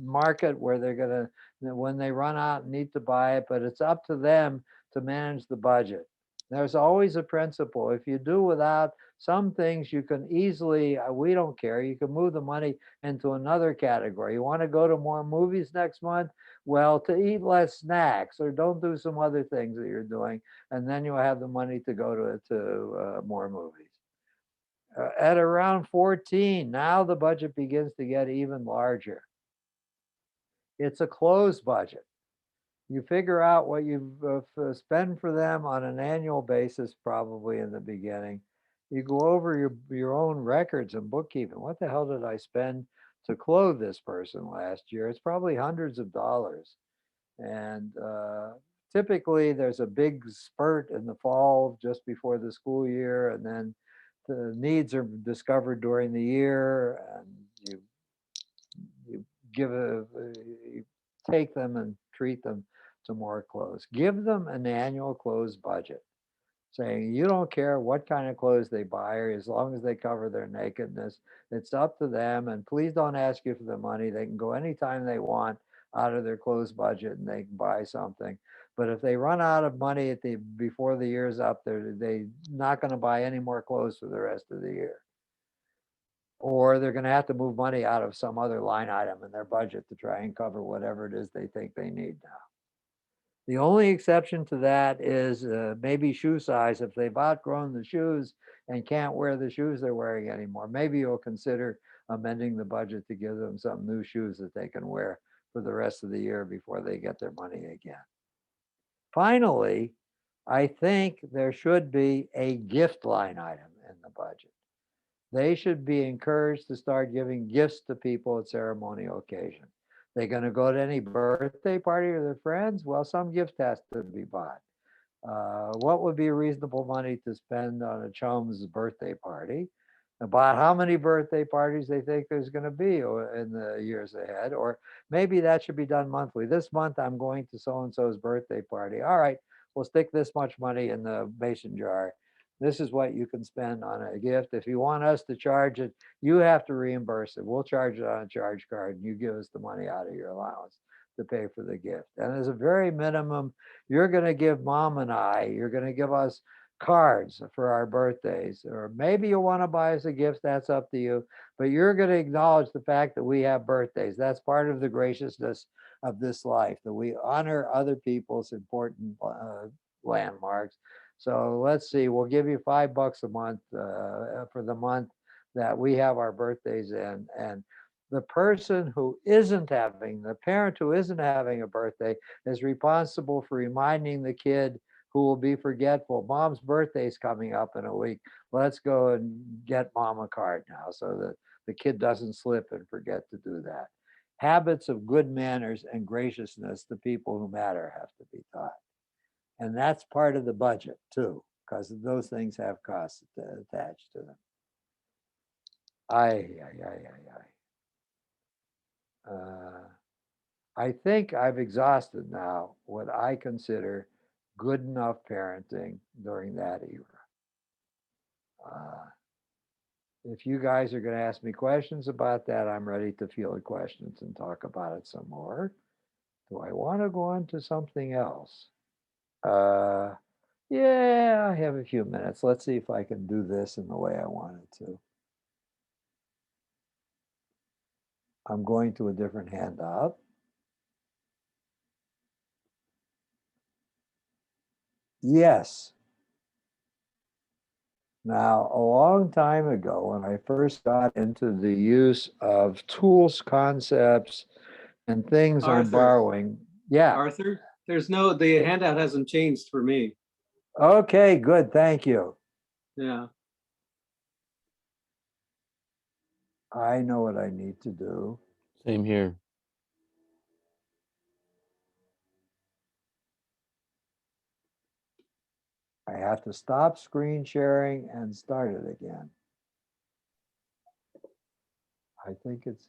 market where they're gonna when they run out and need to buy it, but it's up to them to manage the budget. There's always a principle. If you do without some things, you can easily, we don't care, you can move the money into another category. You want to go to more movies next month? Well, to eat less snacks, or don't do some other things that you're doing, and then you'll have the money to go to more movies. At around 14, now the budget begins to get even larger. It's a closed budget. You figure out what you spend for them on an annual basis, probably in the beginning. You go over your own records and bookkeeping. What the hell did I spend to clothe this person last year? It's probably hundreds of dollars. And typically there's a big spurt in the fall just before the school year, and then the needs are discovered during the year, and you give you take them and treat them to more clothes. Give them an annual clothes budget, saying you don't care what kind of clothes they buy, or as long as they cover their nakedness, it's up to them. And please don't ask you for the money. They can go anytime they want out of their clothes budget and they can buy something. But if they run out of money at the before the year's up, they not going to buy any more clothes for the rest of the year. Or they're going to have to move money out of some other line item in their budget to try and cover whatever it is they think they need now. The only exception to that is maybe shoe size. If they've outgrown the shoes and can't wear the shoes they're wearing anymore, maybe you'll consider amending the budget to give them some new shoes that they can wear for the rest of the year before they get their money again. Finally, I think there should be a gift line item in the budget. They should be encouraged to start giving gifts to people at ceremonial occasions. They're going to go to any birthday party or their friends? Well, some gift has to be bought. What would be reasonable money to spend on a chum's birthday party? About how many birthday parties they think there's going to be in the years ahead, or maybe that should be done monthly. This month I'm going to so and so's birthday party. All right, we'll stick this much money in the mason jar. This is what you can spend on a gift. If you want us to charge it, you have to reimburse it. We'll charge it on a charge card, and you give us the money out of your allowance to pay for the gift. And as a very minimum, you're going to give mom and you're going to give us cards for our birthdays, or maybe you want to buy us a gift, that's up to you, but you're going to acknowledge the fact that we have birthdays. That's part of the graciousness of this life, that we honor other people's important landmarks. So let's see, we'll give you $5 a month for the month that we have our birthdays in. And the person who isn't having, the parent who isn't having a birthday, is responsible for reminding the kid who will be forgetful. Mom's birthday's coming up in a week. Let's go and get mom a card now, so that the kid doesn't slip and forget to do that. Habits of good manners and graciousness to people who matter have to be taught. And that's part of the budget too, because those things have costs attached to them. Aye, aye, aye, aye, aye. I think I've exhausted now what I consider good enough parenting during that era. Uh, if you guys are going to ask me questions about that, I'm ready to field questions and talk about it some more. Do I want to go on to something else? Uh, yeah, I have a few minutes. Let's see if I can do this in the way I wanted to. I'm going to a different handout. Yes. Now, a long time ago, when I first got into the use of tools, concepts, and things on borrowing. Yeah. Arthur, the handout hasn't changed for me. Okay, good. Thank you. Yeah. I know what I need to do. Same here. I have to stop screen sharing and start it again. I think it's.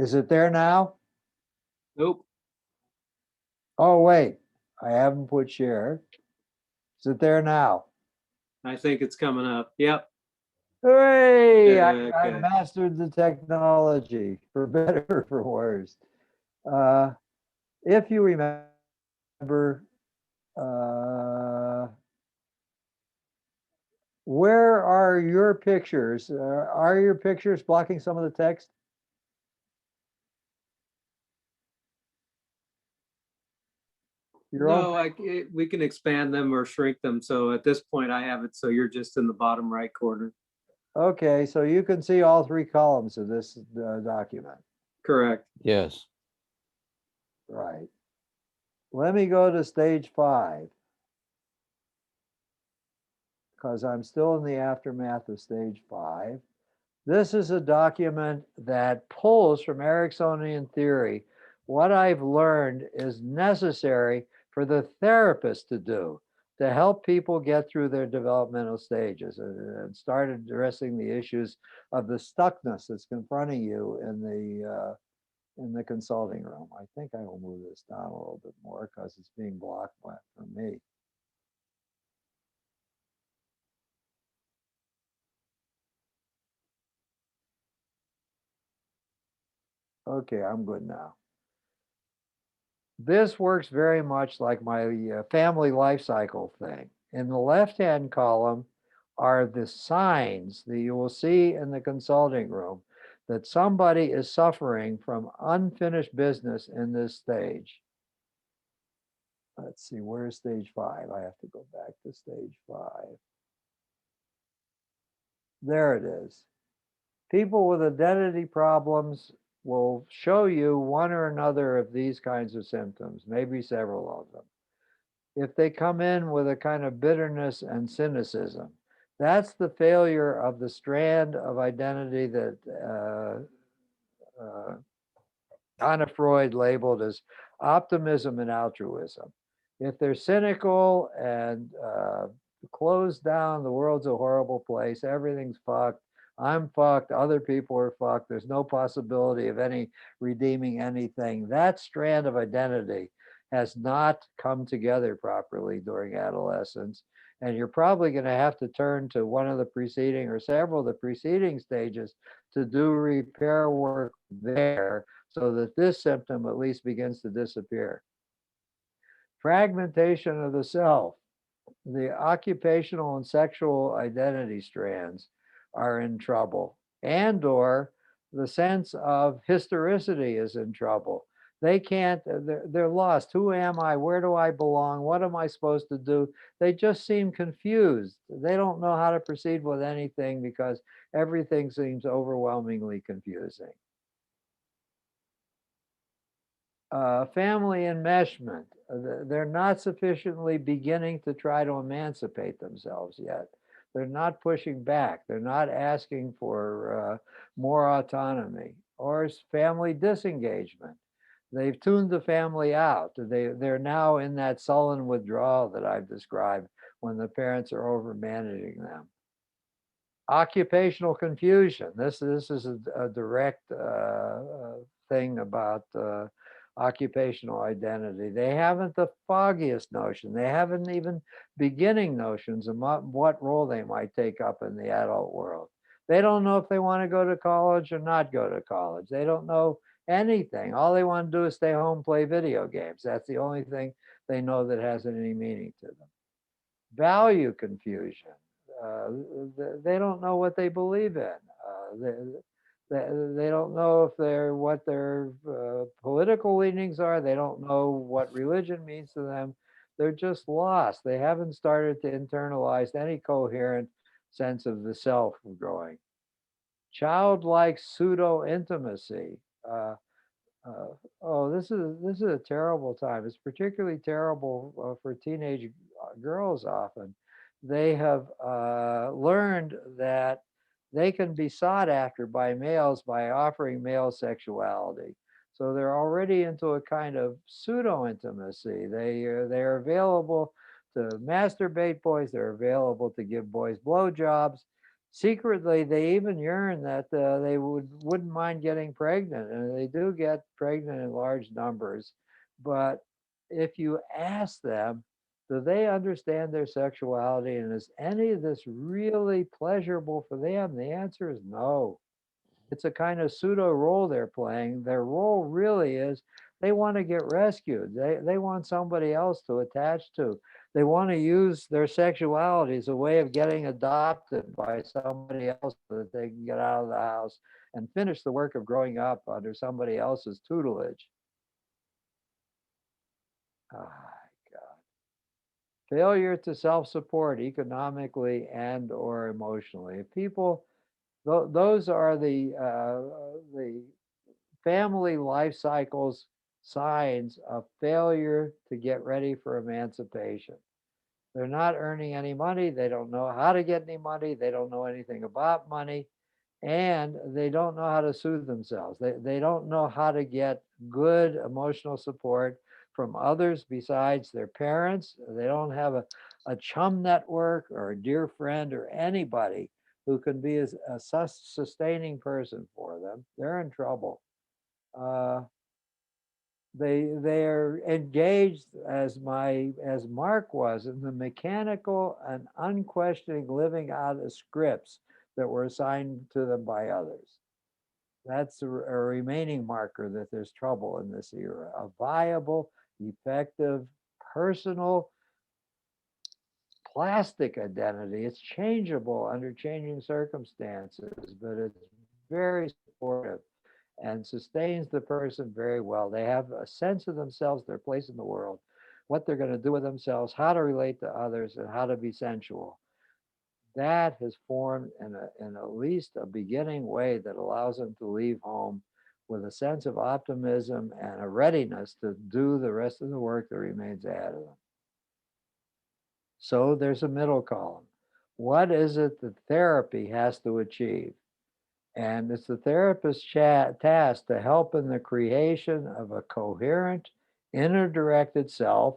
Is it there now? Nope. Oh, wait, I haven't put share. Is it there now? I think it's coming up. Yep. Hooray! I Okay. mastered the technology, for better or for worse. Uh, if you remember, uh, where are your pictures? Are your pictures blocking some of the text? Your own. No, we can expand them or shrink them. So at this point, I have it so you're just in the bottom right corner. Okay, so you can see all three columns of this document. Correct. Yes. Right. Let me go to stage 5 because I'm still in the aftermath of stage 5. This is a document that pulls from Ericksonian theory what I've learned is necessary for the therapist to do to help people get through their developmental stages and start addressing the issues of the stuckness that's confronting you in the consulting room. I think I will move this down a little bit more because it's being blocked from me. Okay, I'm good now. This works very much like my family life cycle thing. In the left-hand column are the signs that you will see in the consulting room that somebody is suffering from unfinished business in this stage. Let's see, where's stage 5? I have to go back to stage 5. There it is. People with identity problems will show you one or another of these kinds of symptoms, maybe several of them. If they come in with a kind of bitterness and cynicism, that's the failure of the strand of identity that Anna Freud labeled as optimism and altruism. If they're cynical and closed down, the world's a horrible place, everything's fucked, I'm fucked, other people are fucked, there's no possibility of any redeeming anything, that strand of identity has not come together properly during adolescence. And you're probably going to have to turn to one of the preceding or several of the preceding stages to do repair work there so that this symptom at least begins to disappear. Fragmentation of the self. The occupational and sexual identity strands are in trouble, and or the sense of historicity is in trouble. They can't, they're lost. Who am I? Where do I belong? What am I supposed to do? They just seem confused. They don't know how to proceed with anything because everything seems overwhelmingly confusing. Family enmeshment. They're not sufficiently beginning to try to emancipate themselves yet. They're not pushing back. They're not asking for more autonomy. Or family disengagement. They've tuned the family out. They're now in that sullen withdrawal that I've described when the parents are over managing them. Occupational confusion. This is a direct thing about occupational identity. They haven't the foggiest notion. They haven't even beginning notions of what role they might take up in the adult world. They don't know if they want to go to college or not go to college. They don't know anything. All they want to do is stay home, play video games. That's the only thing they know that has any meaning to them. Value confusion. Uh, they don't know what they believe in. They don't know if they're what their political leanings are. They don't know what religion means to them. They're just lost. They haven't started to internalize any coherent sense of the self growing. Childlike pseudo intimacy. Uh, oh, this is a terrible time. It's particularly terrible for teenage girls. Often, they have learned that they can be sought after by males by offering male sexuality. So they're already into a kind of pseudo intimacy. They're available to masturbate boys. They're available to give boys blowjobs. Secretly, they even yearn that they wouldn't mind getting pregnant, and they do get pregnant in large numbers. But if you ask them, do they understand their sexuality, and is any of this really pleasurable for them? The answer is no. It's a kind of pseudo role they're playing. Their role really is they want to get rescued. They want somebody else to attach to. They want to use their sexuality as a way of getting adopted by somebody else so that they can get out of the house and finish the work of growing up under somebody else's tutelage. Ah, God. Failure to self-support economically and or emotionally. If people, those are the family life cycles signs of failure to get ready for emancipation. They're not earning any money. They don't know how to get any money. They don't know anything about money. And they don't know how to soothe themselves. They don't know how to get good emotional support from others besides their parents. They don't have a chum network or a dear friend or anybody who can be a sustaining person for them. They're in trouble. Uh, they're engaged as Mark was in the mechanical and unquestioning living out of scripts that were assigned to them by others. That's a remaining marker that there's trouble in this era. A viable, effective, personal, plastic identity. It's changeable under changing circumstances, but it's very supportive and sustains the person very well. They have a sense of themselves, their place in the world, what they're going to do with themselves, how to relate to others, and how to be sensual. That has formed in at least a beginning way that allows them to leave home with a sense of optimism and a readiness to do the rest of the work that remains ahead of them. So there's a middle column. What is it that therapy has to achieve? And it's the therapist's task to help in the creation of a coherent, inner directed self,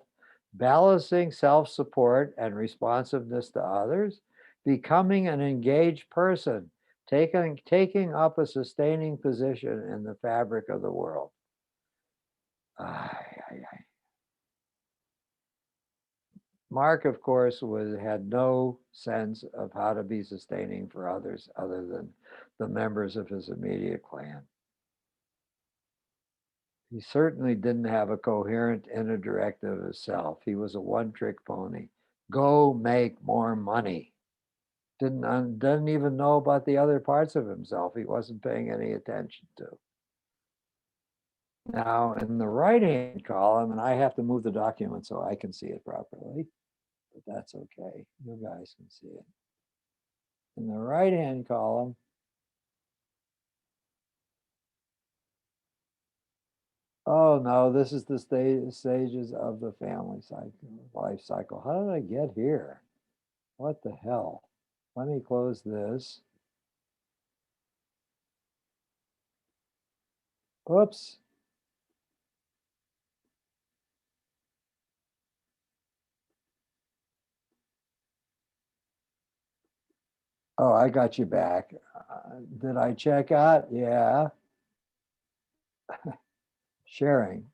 balancing self support and responsiveness to others, becoming an engaged person, taking up a sustaining position in the fabric of the world. Ay, ay, ay. Mark, of course, had no sense of how to be sustaining for others other than the members of his immediate clan. He certainly didn't have a coherent inner directive of himself. He was a one-trick pony. Go make more money. Didn't even know about the other parts of himself he wasn't paying any attention to. Now, in the right-hand column, and I have to move the document so I can see it properly, but that's okay. You guys can see it. In the right-hand column, oh no, this is the stages of the family cycle, life cycle. How did I get here? What the hell? Let me close this. Oops. Oh, I got you back. Did I check out? Yeah. Sharing.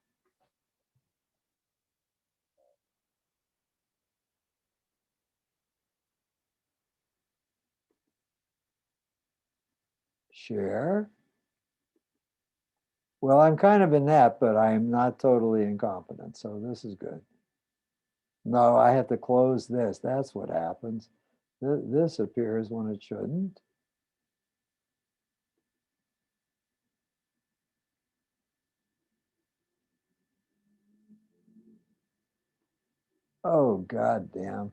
Share. Well, I'm kind of inept, but I'm not totally incompetent. So this is good. No, I have to close this. That's what happens. This appears when it shouldn't. Oh, God damn.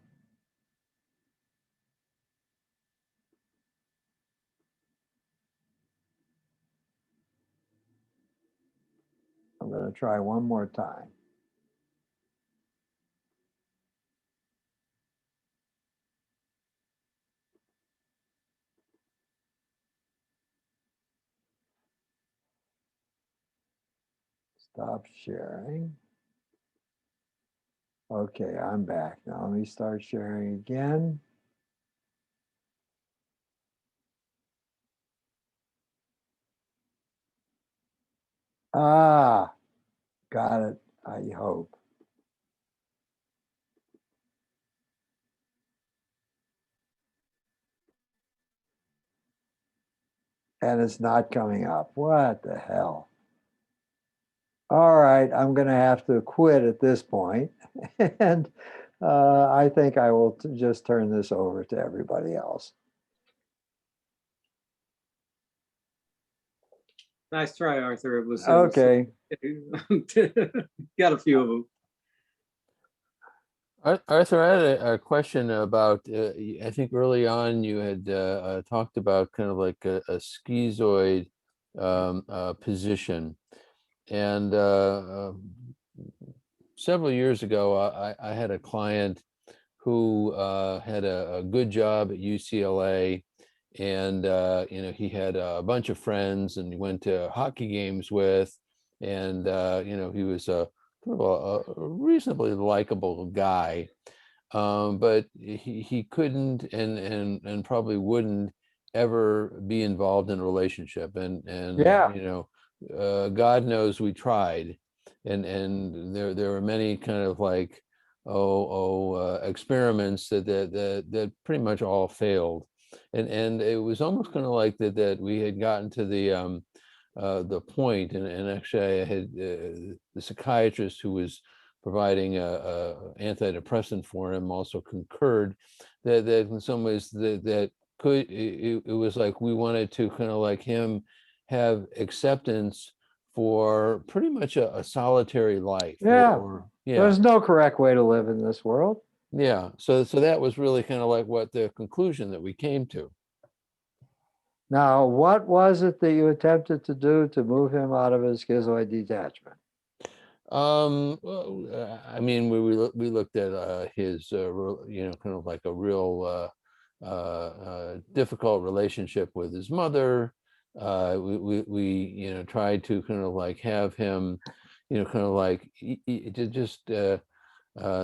I'm going to try one more time. Stop sharing. Okay, I'm back. Now let me start sharing again. Ah, got it. I hope. And it's not coming up. What the hell? All right, I'm going to have to quit at this point. And I think I will just turn this over to everybody else. Nice try, Arthur. It was Okay. got a few of them. Arthur, I had a question about, I think early on you had talked about kind of like a schizoid position. And several years ago, I had a client who had a good job at UCLA, and he had a bunch of friends, and he went to hockey games with, and he was a sort of a reasonably likable guy, but he couldn't and probably wouldn't ever be involved in a relationship, and Yeah. God knows we tried, and there were many kind of like experiments that pretty much all failed, and it was almost kind of like that we had gotten to the point, and actually I had the psychiatrist who was providing a antidepressant for him also concurred that in some ways that it was like we wanted to kind of like him have acceptance for pretty much a solitary life, Yeah. or yeah. There's no correct way to live in this world. Yeah, so that was really kind of like what the conclusion that we came to. Now, what was it that you attempted to do to move him out of his schizoid detachment? Well, I mean, we looked at his, kind of like a real difficult relationship with his mother. We tried to kind of like have him, kind of like to just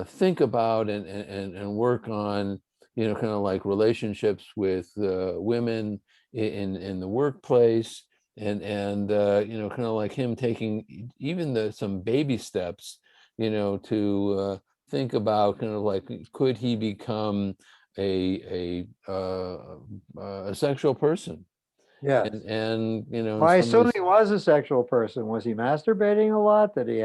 think about and work on, kind of like relationships with women in the workplace, and kind of like him taking even some baby steps, to think about kind of like could he become a sexual person, Yes. and in Well, I some assume ways, he was a sexual person. Was he masturbating a lot? Was he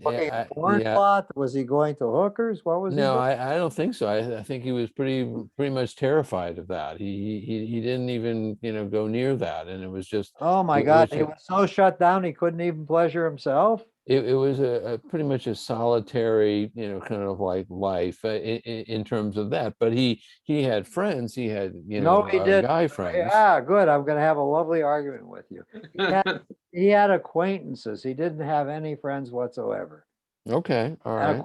looking at porn a yeah. lot? Was he going to hookers? What was he No, doing? I don't think so. I think he was pretty much terrified of that. He didn't even, go near that, and it was just Oh my it God, was he was so shut down he couldn't even pleasure himself. it was a pretty much a solitary, kind of like life in terms of that. But he had friends. He had, No, he didn't. guy friends. Yeah, good. I'm going to have a lovely argument with you. He had acquaintances. He didn't have any friends whatsoever. Okay, all An right.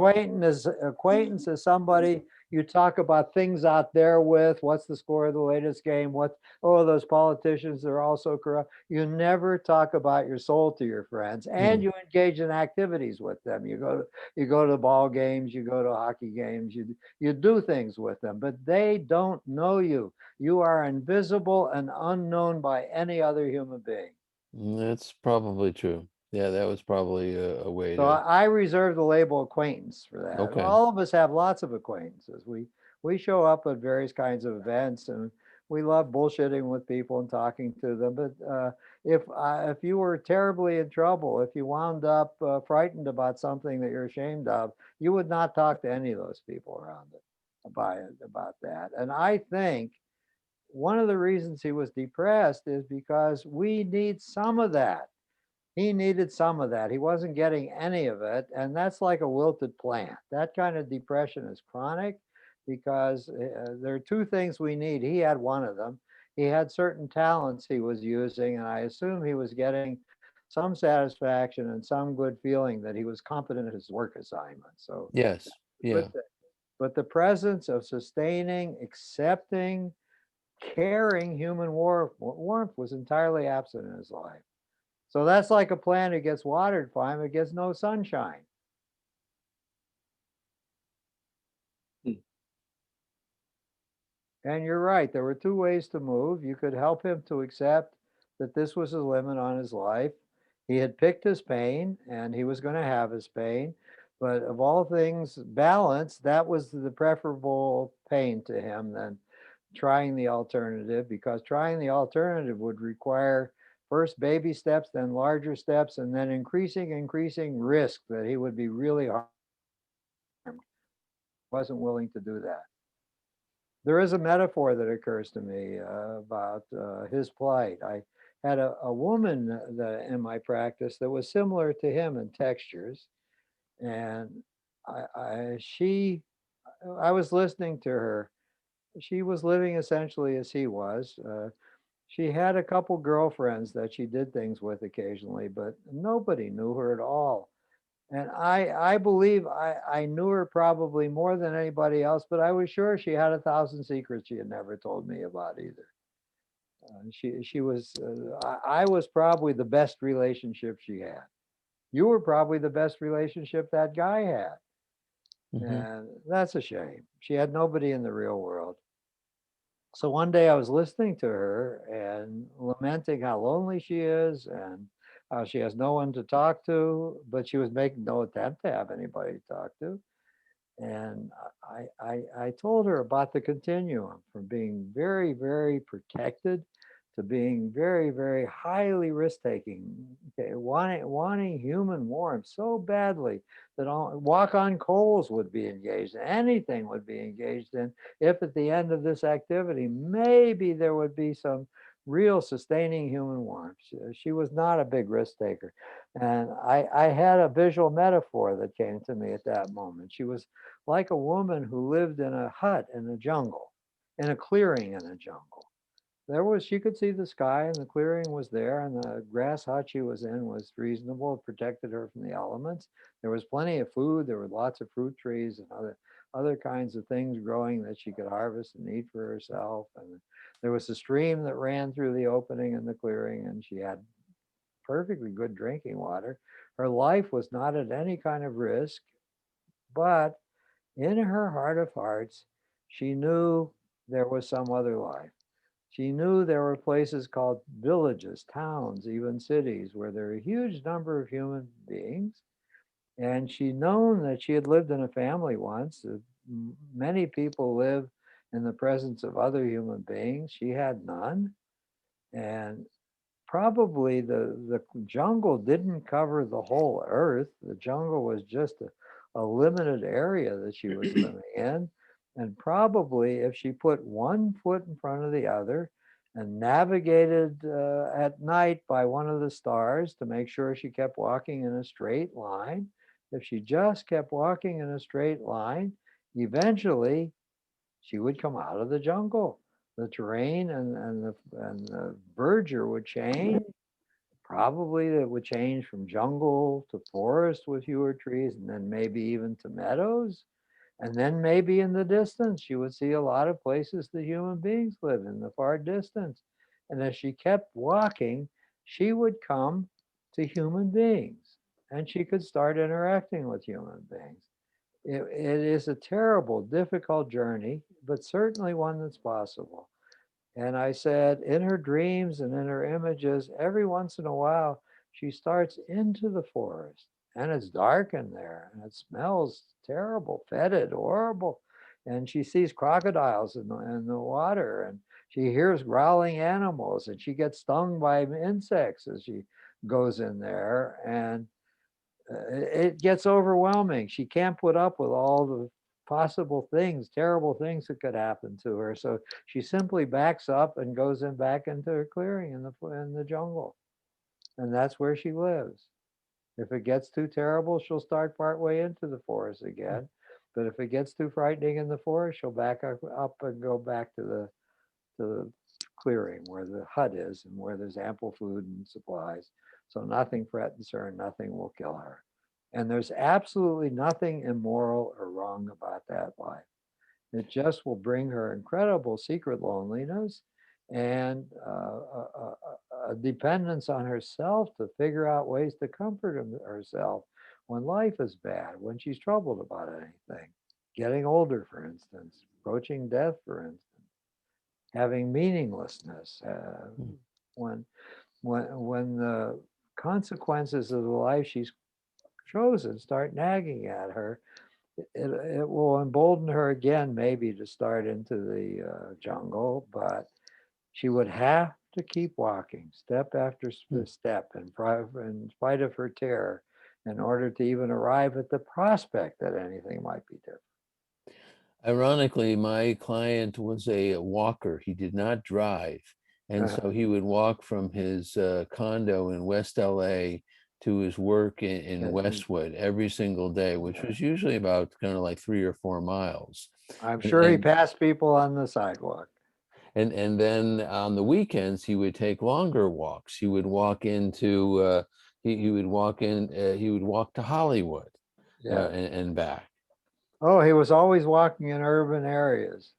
acquaintance is somebody you talk about things out there with. What's the score of the latest game? Those politicians, they're also corrupt. You never talk about your soul to your friends, and Hmm. you engage in activities with them. You go to the ball games, you go to hockey games, you do things with them, but they don't know you. You are invisible and unknown by any other human being. That's probably true. Yeah, that was probably a way So to. I reserve the label acquaintance for that. Okay. All of us have lots of acquaintances. We show up at various kinds of events, and we love bullshitting with people and talking to them. But if you were terribly in trouble, if you wound up frightened about something that you're ashamed of, you would not talk to any of those people around it about that. And I think one of the reasons he was depressed is because we need some of that. He needed some of that. He wasn't getting any of it. And that's like a wilted plant. That kind of depression is chronic because there are two things we need. He had one of them. He had certain talents he was using, and I assume he was getting some satisfaction and some good feeling that he was competent at his work assignment. So, Yes. good Yeah. thing. But the presence of sustaining, accepting, caring human warmth was entirely absent in his life. So that's like a plant that gets watered fine, but gets no sunshine. And you're right, there were two ways to move. You could help him to accept that this was a limit on his life. He had picked his pain and he was going to have his pain. But of all things, balance, that was the preferable pain to him than trying the alternative, because trying the alternative would require first baby steps, then larger steps, and then increasing risk that he would be really harmed. Wasn't willing to do that. There is a metaphor that occurs to me about his plight. I had a woman that in my practice that was similar to him in textures, and I was listening to her. She was living essentially as he was. She had a couple girlfriends that she did things with occasionally, but nobody knew her at all. And I believe I knew her probably more than anybody else, but I was sure she had 1,000 secrets she had never told me about either. She was I was probably the best relationship she had. You were probably the best relationship that guy had, Hmm. and that's a shame. She had nobody in the real world. So one day I was listening to her and lamenting how lonely she is and how she has no one to talk to, but she was making no attempt to have anybody to talk to. And I told her about the continuum from being very, very protected to being very, very highly risk taking, okay, wanting human warmth so badly that walk on coals would be engaged in, anything would be engaged in, if at the end of this activity, maybe there would be some real sustaining human warmth. She was not a big risk taker. And I had a visual metaphor that came to me at that moment. She was like a woman who lived in a hut in a jungle, in a clearing in a jungle. She could see the sky and the clearing was there, and the grass hut she was in was reasonable. It protected her from the elements. There was plenty of food. There were lots of fruit trees and other kinds of things growing that she could harvest and eat for herself. And there was a stream that ran through the opening in the clearing, and she had perfectly good drinking water. Her life was not at any kind of risk, but in her heart of hearts, she knew there was some other life. She knew there were places called villages, towns, even cities, where there were a huge number of human beings. And she'd known that she had lived in a family once. Many people live in the presence of other human beings. She had none. And probably the jungle didn't cover the whole earth. The jungle was just a limited area that she was living in. And probably if she put one foot in front of the other and navigated at night by one of the stars to make sure she kept walking in a straight line, if she just kept walking in a straight line, eventually she would come out of the jungle. The terrain and the verdure would change. Probably it would change from jungle to forest with fewer trees, and then maybe even to meadows. And then maybe in the distance, you would see a lot of places that human beings live in the far distance. And as she kept walking, she would come to human beings and she could start interacting with human beings. It is a terrible, difficult journey, but certainly one that's possible. And I said, in her dreams and in her images, every once in a while, she starts into the forest and it's dark in there and it smells terrible, fetid, horrible. And she sees crocodiles in the water and she hears growling animals and she gets stung by insects as she goes in there. And it gets overwhelming. She can't put up with all the possible things, terrible things that could happen to her. So she simply backs up and goes back into her clearing in the jungle, and that's where she lives. If it gets too terrible, she'll start partway into the forest again. But if it gets too frightening in the forest, she'll back up and go back to the clearing where the hut is and where there's ample food and supplies. So nothing threatens her and nothing will kill her. And there's absolutely nothing immoral or wrong about that life. It just will bring her incredible secret loneliness and a dependence on herself to figure out ways to comfort herself when life is bad, when she's troubled about anything. Getting older, for instance, approaching death, for instance, having meaninglessness. Mm. When when the consequences of the life she's chosen start nagging at her, it will embolden her again, maybe to start into the jungle, but she would have to keep walking step after step in spite of her terror in order to even arrive at the prospect that anything might be different. Ironically, my client was a walker. He did not drive. And so he would walk from his condo in West LA to his work in Westwood every single day, which was usually about kind of like 3 or 4 miles. I'm And, sure he and, passed people on the sidewalk. and then on the weekends, he would take longer walks. He would walk into, he would walk in, he would walk to Hollywood Yeah. and back. Oh, he was always walking in urban areas.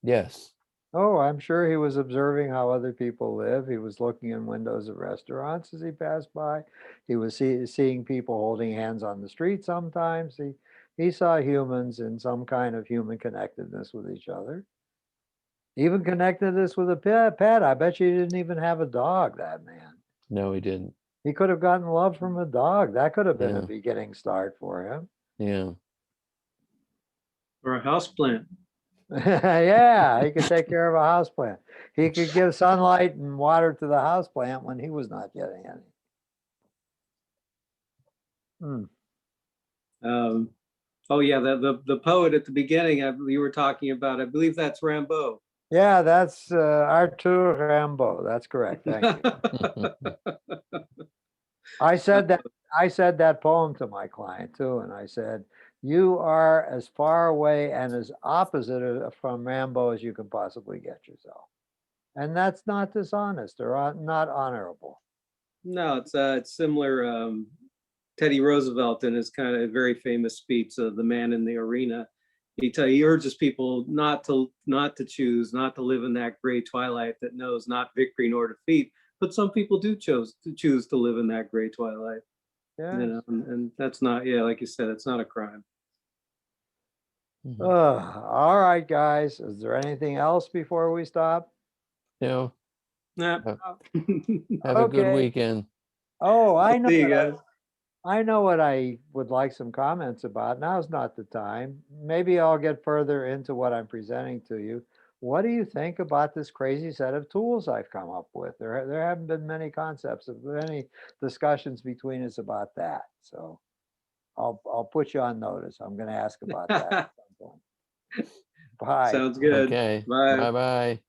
Yes. Oh, I'm sure he was observing how other people live. He was looking in windows of restaurants as he passed by. He was seeing people holding hands on the street sometimes. He saw humans in some kind of human connectedness with each other. Even connectedness with a pet. I bet you he didn't even have a dog, that man. No, he didn't. He could have gotten love from a dog. That could have been a Yeah. beginning start for him. Yeah. Or a houseplant. Yeah, he could take care of a houseplant. He could give sunlight and water to the houseplant when he was not getting any. Oh yeah, the poet at the beginning you were talking about, I believe that's Rimbaud. Yeah, that's Arthur Rimbaud. That's correct. Thank you. I said that poem to my client too, and I said, "You are as far away and as opposite from Rimbaud as you can possibly get yourself," and that's not dishonest or not honorable. No, it's similar. Teddy Roosevelt in his kind of very famous speech, "The Man in the Arena," he urges people not to choose, not to live in that gray twilight that knows not victory nor defeat. But some people do choose to live in that gray twilight. Yeah. You know, and that's not, yeah, like you said, it's not a crime. All right, guys. Is there anything else before we stop? Yeah. Nah. Have a good Okay. weekend. Oh, I'll see you guys. I know what I would like some comments about. Now's not the time. Maybe I'll get further into what I'm presenting to you. What do you think about this crazy set of tools I've come up with? There haven't been many concepts of any discussions between us about that. So I'll put you on notice. I'm going to ask about that at some point. Bye. Sounds good. Okay. Bye. Bye-bye.